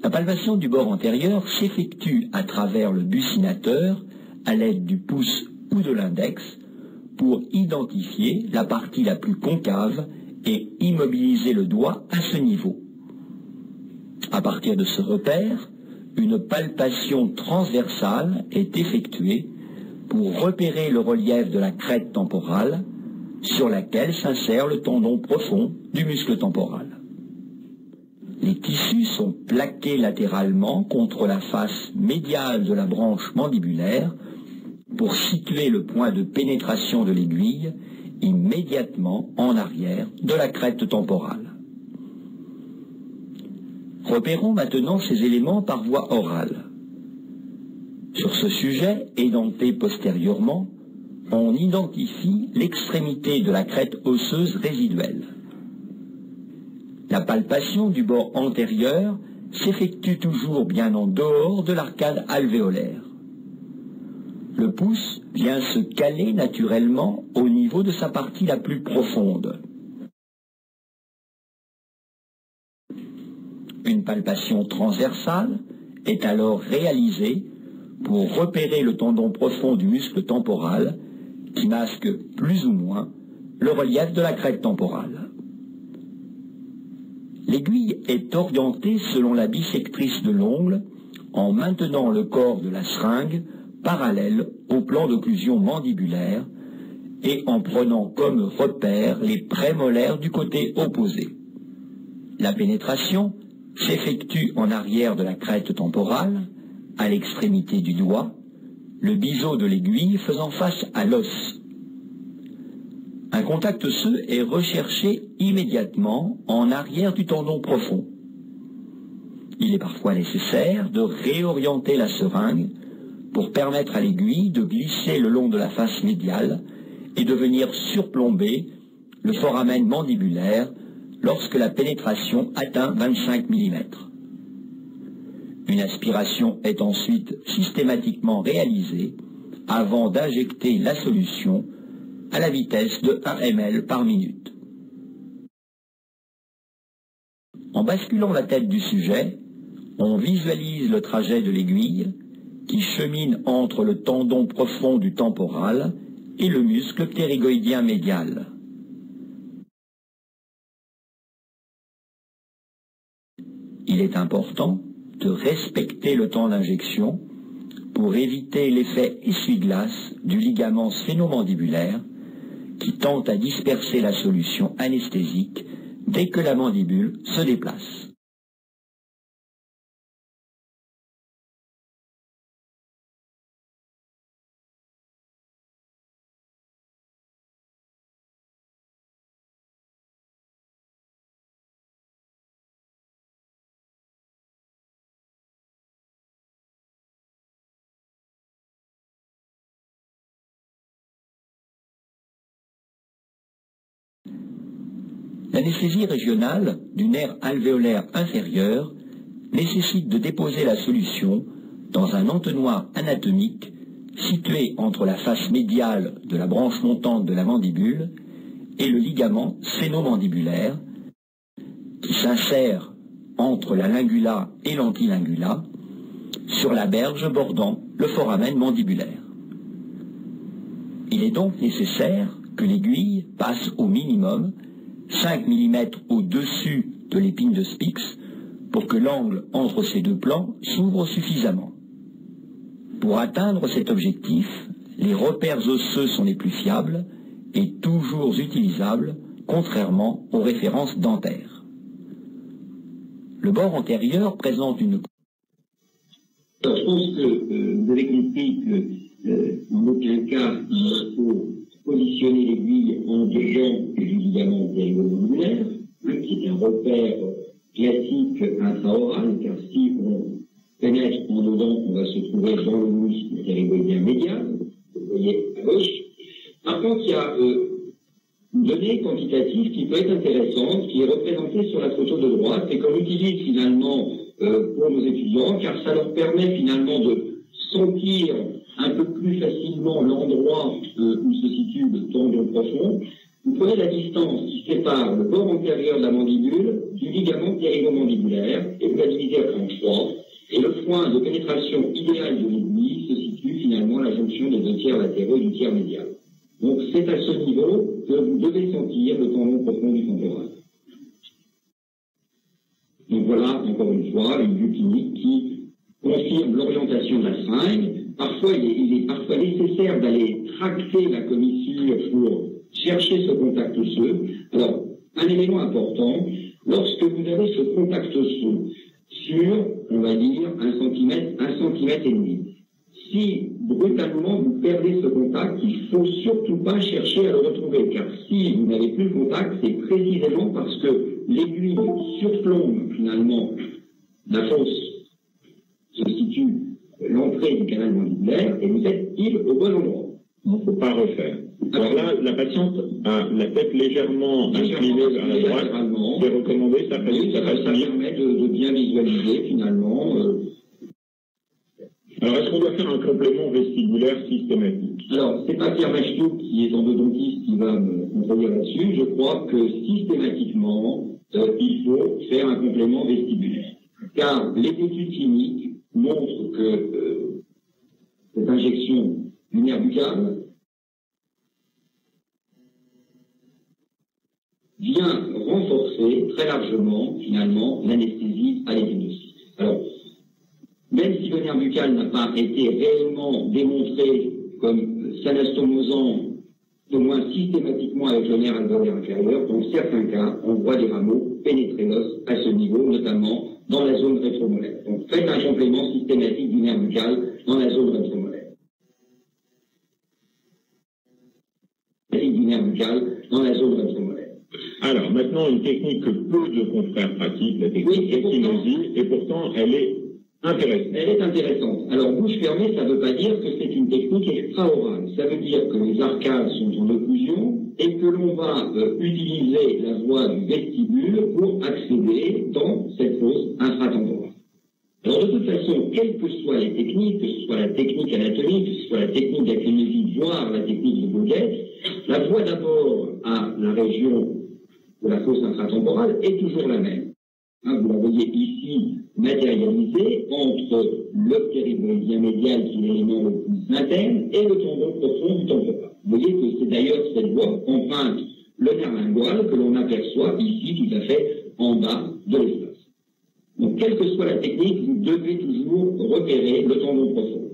La palpation du bord antérieur s'effectue à travers le buccinateur à l'aide du pouce ou de l'index pour identifier la partie la plus concave et immobiliser le doigt à ce niveau. À partir de ce repère, une palpation transversale est effectuée pour repérer le relief de la crête temporale sur laquelle s'insère le tendon profond du muscle temporal. Les tissus sont plaqués latéralement contre la face médiale de la branche mandibulaire pour situer le point de pénétration de l'aiguille immédiatement en arrière de la crête temporale. Repérons maintenant ces éléments par voie orale. Sur ce sujet, édenté postérieurement, on identifie l'extrémité de la crête osseuse résiduelle. La palpation du bord antérieur s'effectue toujours bien en dehors de l'arcade alvéolaire. Le pouce vient se caler naturellement au niveau de sa partie la plus profonde. Une palpation transversale est alors réalisée pour repérer le tendon profond du muscle temporal qui masque plus ou moins le relief de la crête temporale. L'aiguille est orientée selon la bissectrice de l'ongle en maintenant le corps de la seringue parallèle au plan d'occlusion mandibulaire et en prenant comme repère les prémolaires du côté opposé. La pénétration s'effectue en arrière de la crête temporale, à l'extrémité du doigt, le biseau de l'aiguille faisant face à l'os. Un contact osseux est recherché immédiatement en arrière du tendon profond. Il est parfois nécessaire de réorienter la seringue pour permettre à l'aiguille de glisser le long de la face médiale et de venir surplomber le foramen mandibulaire lorsque la pénétration atteint 25 mm. Une aspiration est ensuite systématiquement réalisée avant d'injecter la solution à la vitesse de 1 ml par minute. En basculant la tête du sujet, on visualise le trajet de l'aiguille qui chemine entre le tendon profond du temporal et le muscle ptérygoïdien médial. Il est important de respecter le temps d'injection pour éviter l'effet essuie-glace du ligament sphénomandibulaire qui tente à disperser la solution anesthésique dès que la mandibule se déplace. L'anesthésie régionale du nerf alvéolaire inférieur nécessite de déposer la solution dans un entonnoir anatomique situé entre la face médiale de la branche montante de la mandibule et le ligament sphénomandibulaire qui s'insère entre la lingula et l'antilingula sur la berge bordant le foramen mandibulaire. Il est donc nécessaire que l'aiguille passe au minimum 5 mm au-dessus de l'épine de Spix pour que l'angle entre ces deux plans s'ouvre suffisamment. Pour atteindre cet objectif, les repères osseux sont les plus fiables et toujours utilisables, contrairement aux références dentaires. Le bord antérieur présente une... Alors, je pense que vous avez compris que en aucun cas il faut positionner l'aiguille en dedans du ligament ptérygo-mandibulaire, qui est un repère classique intraoral, car si on pénètre en dedans, on va se trouver dans le muscle ptérygoïdien médial, vous voyez à gauche. Par contre, il y a une donnée quantitative qui peut être intéressante, qui est représentée sur la photo de droite, et qu'on utilise finalement pour nos étudiants, car ça leur permet finalement de sentir un peu plus facilement l'endroit où se situe le tendon profond. Vous prenez la distance qui sépare le bord antérieur de la mandibule du ligament ptérygo-mandibulaire et vous la divisez en 3. Et le point de pénétration idéal de l'aiguille se situe finalement à la jonction des deux tiers latéraux et du tiers médial. Donc c'est à ce niveau que vous devez sentir le tendon profond du temporal. Donc voilà, encore une fois, une vue clinique qui confirme l'orientation de la seringue. Parfois, il est parfois nécessaire d'aller tracter la commissure pour chercher ce contact osseux. Alors, un élément important, lorsque vous avez ce contact osseux sur, on va dire, 1 centimètre et demi, si brutalement vous perdez ce contact, il ne faut surtout pas chercher à le retrouver, car si vous n'avez plus le contact, c'est précisément parce que l'aiguille surplombe finalement la fosse, se situe l'entrée du canal mandibulaire, et vous êtes pile au bon endroit. Il ne faut pas refaire. Alors là, la patiente a la tête légèrement inclinée vers la droite. C'est recommandé, ça permet de bien visualiser finalement. Alors, est-ce qu'on doit faire un complément vestibulaire systématique? Alors, c'est pas Pierre Machetoux qui est endodontiste qui va me contredire là-dessus. Je crois que systématiquement, il faut faire un complément vestibulaire. Car les études cliniques montrent que cette injection du nerf buccal vient renforcer très largement, finalement, l'anesthésie à l'épinocyte. Alors, même si le nerf buccal n'a pas été réellement démontré comme s'anastomosant au moins systématiquement avec le nerf alvéolaire inférieur, dans certains cas, on voit des rameaux pénétrer l'os à ce niveau, notamment dans la zone rétromolaire. Donc faites un complément systématique du nerf buccal dans la zone rétromolaire. Du nerf buccal dans la zone rétromolaire. Alors, maintenant, une technique que peu de confrères pratiquent, la technique échinosie, et pourtant, elle est intéressante. Elle est intéressante. Alors, bouche fermée, ça ne veut pas dire que c'est une technique extra-orale. Ça veut dire que les arcades sont en occlusion et que l'on va utiliser la voie du vestibule pour accéder dans cette fosse infratemporale. Alors, de toute façon, quelles que soient les techniques, que ce soit la technique anatomique, que ce soit la technique d'aclinésie, voire la technique de Boguet, la voie d'abord à la région de la fosse infratemporale est toujours la même. Hein, vous la voyez ici matérialisée entre le ptérygoïdien médial, qui est l'élément le plus interne, et le tendon profond du temporal. Vous voyez que c'est d'ailleurs cette voie empreinte le nerf lingual que l'on aperçoit ici tout à fait en bas de l'espace. Donc, quelle que soit la technique, vous devez toujours repérer le tendon profond.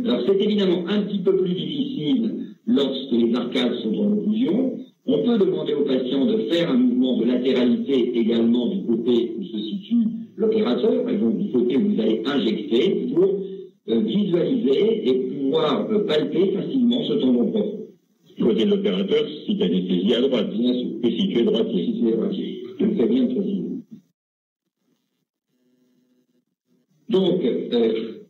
Alors, c'est évidemment un petit peu plus difficile lorsque les arcades sont en occlusion. On peut demander au patient de faire un mouvement de latéralité également du côté où se situe l'opérateur, et donc du côté où vous allez injecter, pour visualiser et pouvoir palper facilement ce tendon profond. Du côté de l'opérateur, si l'anesthésie à droite, bien sûr, et situé droitier. Situé droitier. Très bien précisé. Donc,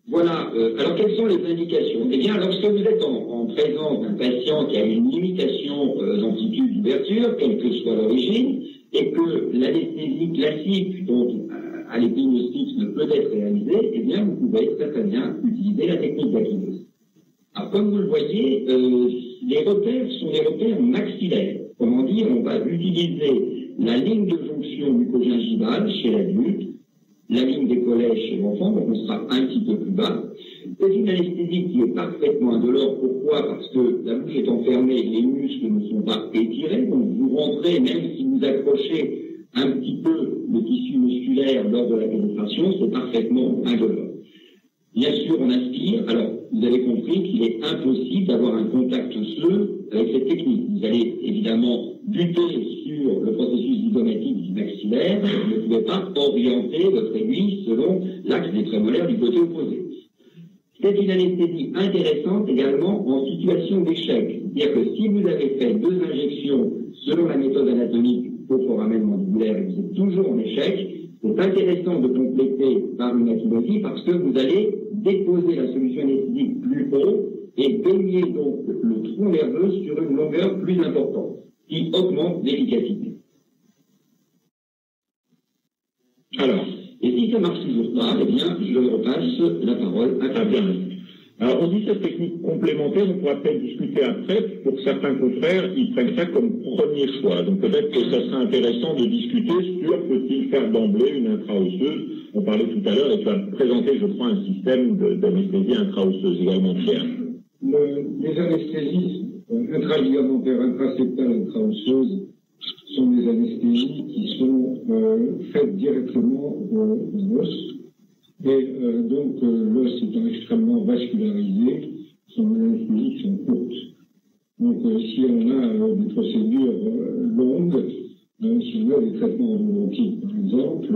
voilà. Alors, quelles sont les indications? Eh bien, lorsque vous êtes en présence d'un patient qui a une limitation d'amplitude d'ouverture, quelle que soit l'origine, et que l'anesthésie classique dont à l'épinocyte ne peut être réalisée, eh bien, vous pouvez très très bien utiliser la technique d'aclinésie. Alors, comme vous le voyez, les repères sont des repères maxillaires. Comment dire, on va utiliser la ligne de jonction mucogingivale chez l'adulte, la ligne des collèges chez l'enfant, donc on sera un petit peu plus bas. C'est une anesthésie qui est parfaitement indolore. Pourquoi? Parce que la bouche est enfermée, les muscles ne sont pas étirés, donc vous rentrez, même si vous accrochez un petit peu le tissu musculaire lors de la pénétration, c'est parfaitement indolore. Bien sûr, on aspire. Alors, vous avez compris qu'il est impossible d'avoir un contact osseux avec cette technique. Vous allez évidemment buter sur le processus zygomatique du maxillaire. Vous ne pouvez pas orienter votre aiguille selon l'axe des prémolaires du côté opposé. C'est une anesthésie intéressante également en situation d'échec. C'est-à-dire que si vous avez fait 2 injections selon la méthode anatomique au foramen mandibulaire et que vous êtes toujours en échec, c'est intéressant de compléter par une akylosie parce que vous allez déposer la solution anesthésique plus haut et baigner donc le tronc nerveux sur une longueur plus importante, qui augmente l'efficacité. Alors, et si ça ne marche toujours pas, eh bien, je repasse la parole à Fabien. Alors, on dit cette technique complémentaire, on pourra peut-être discuter après. Pour certains confrères, ils prennent ça comme premier choix. Donc, peut-être que ça serait intéressant de discuter sur peut-il faire d'emblée une intra-osseuse. On parlait tout à l'heure et tu as présenté, je crois, un système d'anesthésie intra-osseuse également, Pierre. Les anesthésies intraligamentaires, intraseptales, intra-osseuses sont des anesthésies qui sont faites directement au l'os. Et donc, l'os étant extrêmement vascularisé, sont des anesthésies qui sont courtes. Donc, si on a des procédures longues, si on a des traitements orthodontiques, par exemple,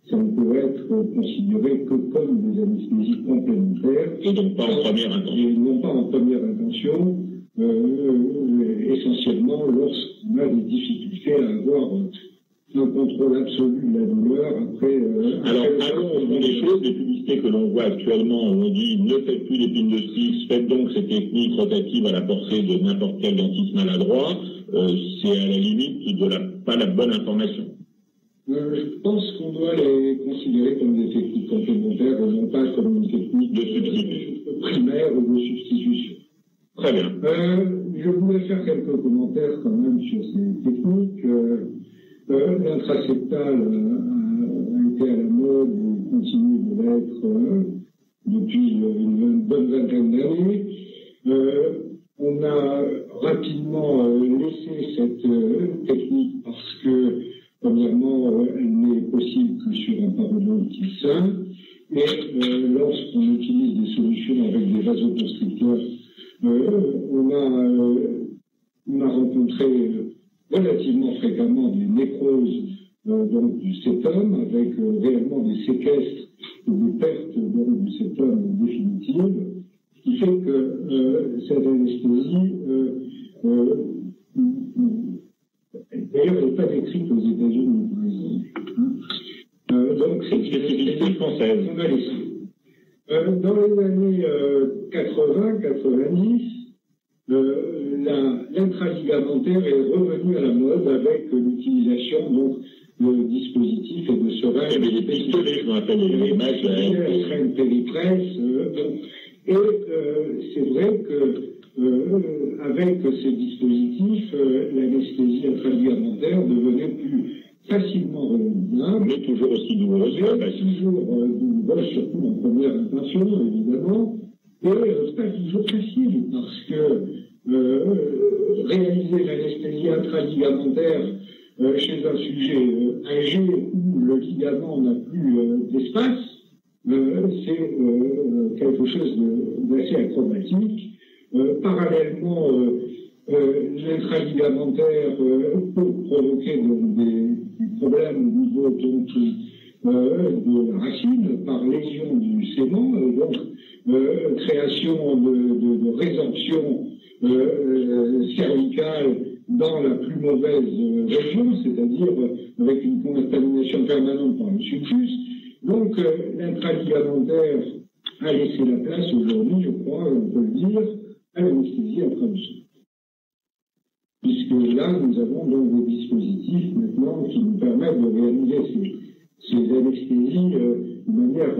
ça ne peut être considéré que comme des anesthésies complémentaires. Et donc pas en première intention. Et non pas en première intention, essentiellement lorsqu'on a des difficultés à avoir un contrôle absolu de la douleur après. Alors, allons au fond des choses, les publicités que l'on voit actuellement, on dit ne faites plus d'épines de Stix, faites donc ces techniques rotatives à la portée de n'importe quel dentiste maladroit, c'est à la limite pas la bonne information. Je pense qu'on doit les considérer comme des techniques complémentaires et non pas comme une technique de substitution primaire ou de substitution. Très bien. Je voulais faire quelques commentaires quand même sur ces techniques. L'intraseptal a été à la mode et continue de l'être depuis une bonne vingtaine d'années. On a rapidement laissé cette technique parce que, premièrement, elle n'est possible que sur un parodontie sain. Et lorsqu'on utilise des solutions avec des vasoconstricteurs, on a rencontré relativement fréquemment des nécroses donc du septum, avec réellement des séquestres ou des pertes donc, du septum définitives, ce qui fait que cette anesthésie, d'ailleurs, elle n'est pas décrite aux États-Unis, par exemple. Donc, c'est une spécificité française. On a laissé. Dans les années 80-90, l'intraligamentaire est revenu à la mode avec l'utilisation donc de dispositifs et de seringues. Il y avait des pistolets, je me rappelle, les images. Seringues péripresse. Et c'est vrai que avec ces dispositifs, l'anesthésie intraligamentaire devenait plus facilement réalisable. Mais toujours aussi douloureuse. Toujours douloureuse, surtout en première intention, évidemment. Et c'est pas toujours facile, parce que réaliser l'anesthésie intraligamentaire chez un sujet âgé où le ligament n'a plus d'espace, c'est quelque chose d'assez acrobatique. Parallèlement, l'intraligamentaire peut provoquer donc, des problèmes au niveau donc, de la racine par lésion du sément, donc création de résorption cervicale dans la plus mauvaise région, c'est-à-dire avec une contamination permanente par le sulfus. Donc l'intraligamentaire a laissé la place aujourd'hui, je crois, on peut le dire, à l'anesthésie intraveineuse. Puisque là, nous avons donc des dispositifs maintenant qui nous permettent de réaliser ces anesthésies de manière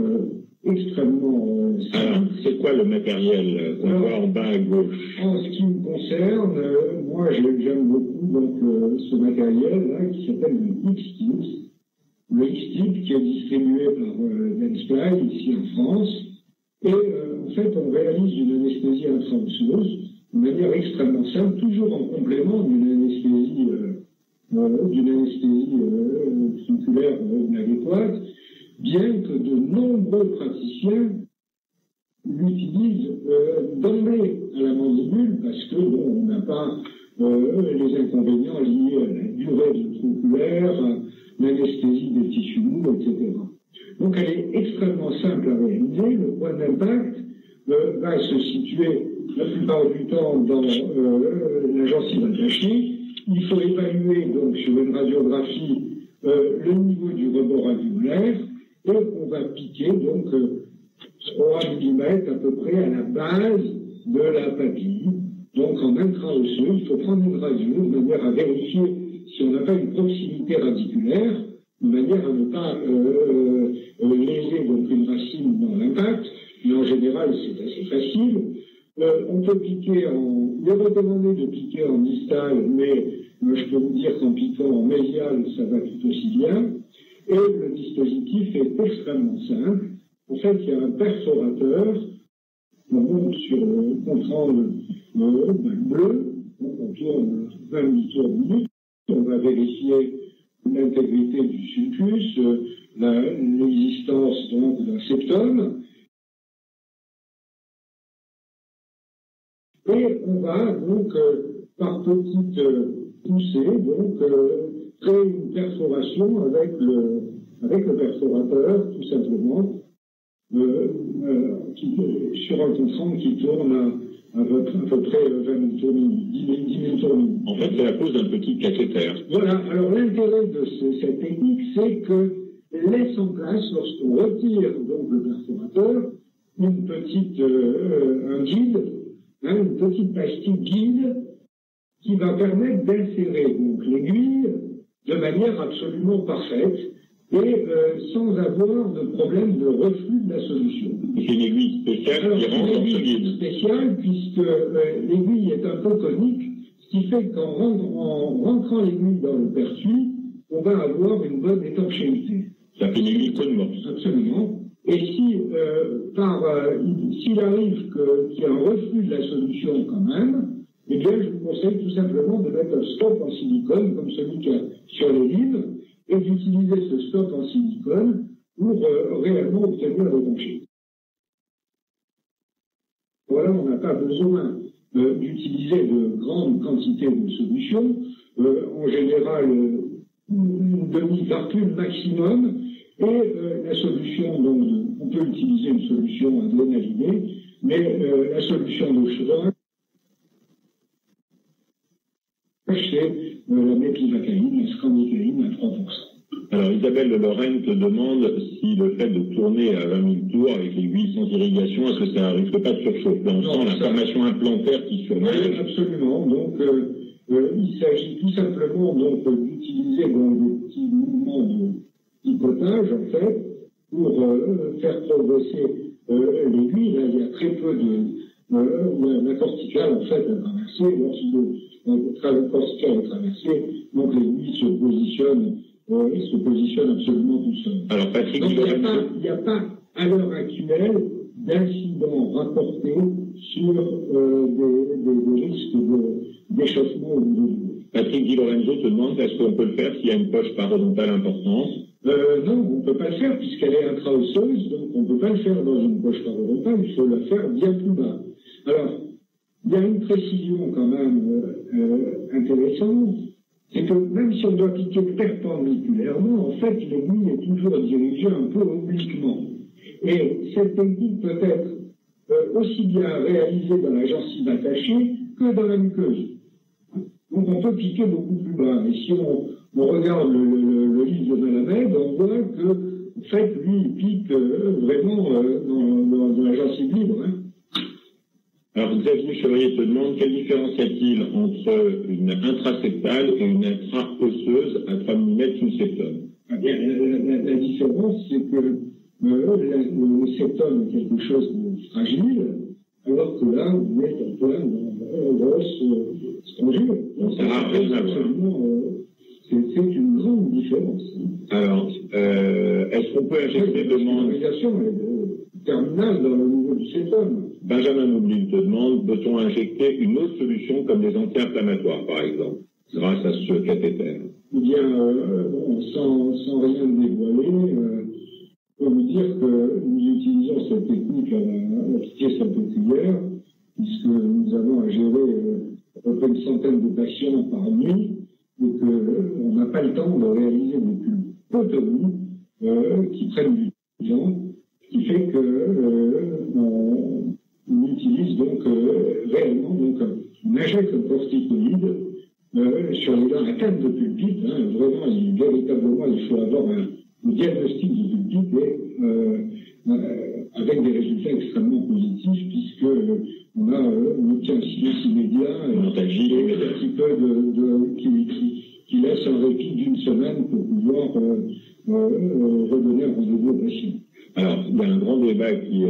extrêmement simple. Alors, c'est quoi le matériel qu'on voit en bas à gauche? En ce qui me concerne, moi j'aime beaucoup donc, ce matériel-là qui s'appelle le X-Tip. Le X-Tip qui est distribué par Dentsply ici en France. Et en fait, on réalise une anesthésie intraosseuse de manière extrêmement simple, toujours en complément d'une anesthésie triculaire adéquate, bien que de nombreux praticiens l'utilisent d'emblée à la mandibule, parce que bon, on n'a pas les inconvénients liés à la durée du tronculaire, à l'anesthésie des tissus mous, etc. Donc elle est extrêmement simple à réaliser. Le point d'impact va se situer la plupart du temps dans la gencive attachée. Il faut évaluer donc sur une radiographie le niveau du rebord alvéolaire et on va piquer donc 3 mm à peu près à la base de la papille. Donc en intraosseux, il faut prendre une radio de manière à vérifier si on n'a pas une proximité radiculaire, de manière à ne pas léser donc une racine dans l'impact, mais en général c'est assez facile. On peut piquer il est recommandé de piquer en distal, mais je peux vous dire qu'en piquant en médial, ça va tout aussi bien. Et le dispositif est extrêmement simple. En fait, il y a un perforateur, on monte sur le contrôle bleu, on tourne 20 tours minutes. On va vérifier l'intégrité du sulcus, l'existence donc d'un septum. Et on va donc, par petites poussées, donc, créer une perforation avec le perforateur, tout simplement, sur un contrant qui tourne à peu près 20 000 tours minutes, 10 000 tours minutes. En fait, c'est la pose d'un petit cathéter. Voilà, alors l'intérêt de cette technique, c'est qu'elle laisse en place, lorsqu'on retire donc le perforateur, une petite, un guide, une petite plastique guide qui va permettre d'insérer donc l'aiguille de manière absolument parfaite et sans avoir de problème de reflux de la solution. C'est une aiguille spéciale qui rentre dans ce guide. C'est une aiguille spéciale puisque l'aiguille est un peu conique, ce qui fait qu'en rentrant l'aiguille dans le perçu, on va avoir une bonne étanchéité. Ça fait une aiguille conne. Absolument. Et si, s'il arrive qu'il y a un reflux de la solution quand même, eh bien, je vous conseille tout simplement de mettre un stop en silicone, comme celui qu'il y a sur les livres, et d'utiliser ce stop en silicone pour réellement obtenir l'étanchéité. Voilà, on n'a pas besoin d'utiliser de grandes quantités de solutions. En général, une demi-parcule maximum. Et la solution, donc, on peut utiliser une solution adrénalinée, mais la solution de choix, c'est la mépivacaïne, la scandicaïne à 3%. Alors Isabelle de Lorraine te demande si le fait de tourner à 20 000 tours avec l'aiguille sans irrigation, est-ce que ça risque pas de surchauffer? On sent la formation implantaire qui surnage. Oui, absolument. Donc il s'agit tout simplement donc d'utiliser des petits mouvements de picotage, en fait, pour faire progresser l'aiguille. Là, il y a très peu de... la corticale, en fait, est traversée. Lorsque la corticale est traversée, donc l'aiguille se positionne absolument tout seul. Alors, Patrick, donc, il n'y a pas, à l'heure actuelle, d'incidents rapportés sur des risques d'échauffement au niveau du dos. Patrick Di Lorenzo te demande est-ce qu'on peut le faire s'il y a une poche parodontale importante? Non, on ne peut pas le faire puisqu'elle est intra-osseuse, donc on ne peut pas le faire dans une poche parodontale, il faut la faire bien plus bas. Alors, il y a une précision quand même intéressante, c'est que même si on doit piquer perpendiculairement, en fait, l'aiguille est toujours dirigée un peu obliquement. Et cette technique peut être aussi bien réalisée dans la gencive attachée que dans la muqueuse. Donc on peut piquer beaucoup plus bas. Et si on regarde le livre de Malamède, on voit que, en fait, lui, il pique vraiment dans la gencive libre. Hein. Alors, Xavier Chevrier te demande quelle différence y a-t-il entre une intraseptale et une intra-osseuse à 3 mm sous le septum? Ah bien, la différence, c'est que le septum est quelque chose de fragile, alors que là, vous êtes en plein dans l'os spongieux. Ça n'a rien à voir. C'est une grande différence. Alors, est-ce qu'on peut injecter demande terminale dans le niveau du septum? Benjamin Moubline te demande peut-on injecter une autre solution comme des anti-inflammatoires, par exemple, grâce à ce cathéter? Eh bien, sans rien dévoiler, je peux vous dire que nous utilisons cette technique à la pitié salpêtrière, puisque nous avons à gérer à peu près une centaine de patients par nuit, et qu'on n'a pas le temps de réaliser des pulpotomies qui prennent du temps, ce qui fait qu'on utilise donc réellement donc, on injecte un corticoïde sur les dents atteintes de pulpite. Hein, vraiment, véritablement, il faut avoir un diagnostic de pulpite et avec des résultats extrêmement positifs puisque on obtient un silence immédiat et un petit peu qui laisse un répit d'une semaine pour pouvoir redonner un rendez-vous au patient. Alors, il y a un grand débat qui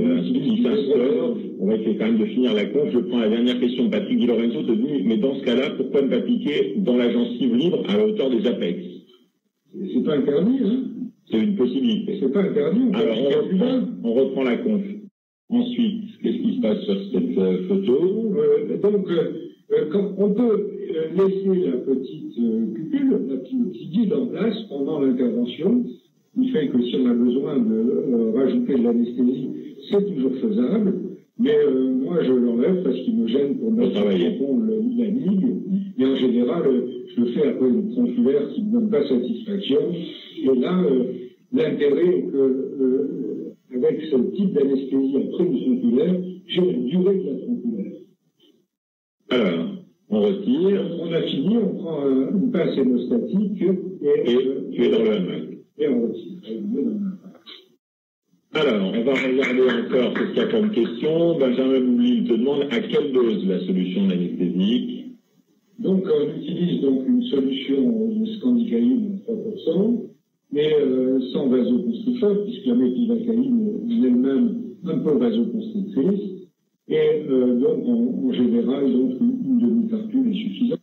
s'instaure. On va essayer quand même de finir la conf. Je prends la dernière question. Patrick Di Lorenzo te dit, mais dans ce cas-là, pourquoi ne pas piquer dans la gencive libre à la hauteur des apex? C'est pas interdit, hein? C'est une possibilité. C'est pas interdit. Alors, on reprend la conf. Ensuite, qu'est-ce qui se passe sur cette photo? Donc, quand on peut laisser la petite cupule, le petit guide en place pendant l'intervention, qui fait que si on a besoin de rajouter de l'anesthésie, c'est toujours faisable. Mais moi, je l'enlève parce qu'il me gêne pour mettre en tampon la ligue. Et en général, je le fais après une tronculaire qui ne me donne pas satisfaction. Et là, l'intérêt est que, avec ce type d'anesthésie après une tronculaire, j'ai la durée de la tronculaire. Alors, on retire. On a fini, on prend une pince hémostatique et tu es dans le hamac. Et on retire. Alors, on va regarder encore ce qu'il y a comme question. Benjamin Boulil te demande à quelle dose la solution anesthésique. Donc, on utilise donc une solution de scandicaïne à 3%, mais sans vasoconstricteur, puisque la mépivacaïne est elle-même un peu vasoconstrictrice. Et donc, en général, donc, une demi-cartule est suffisante.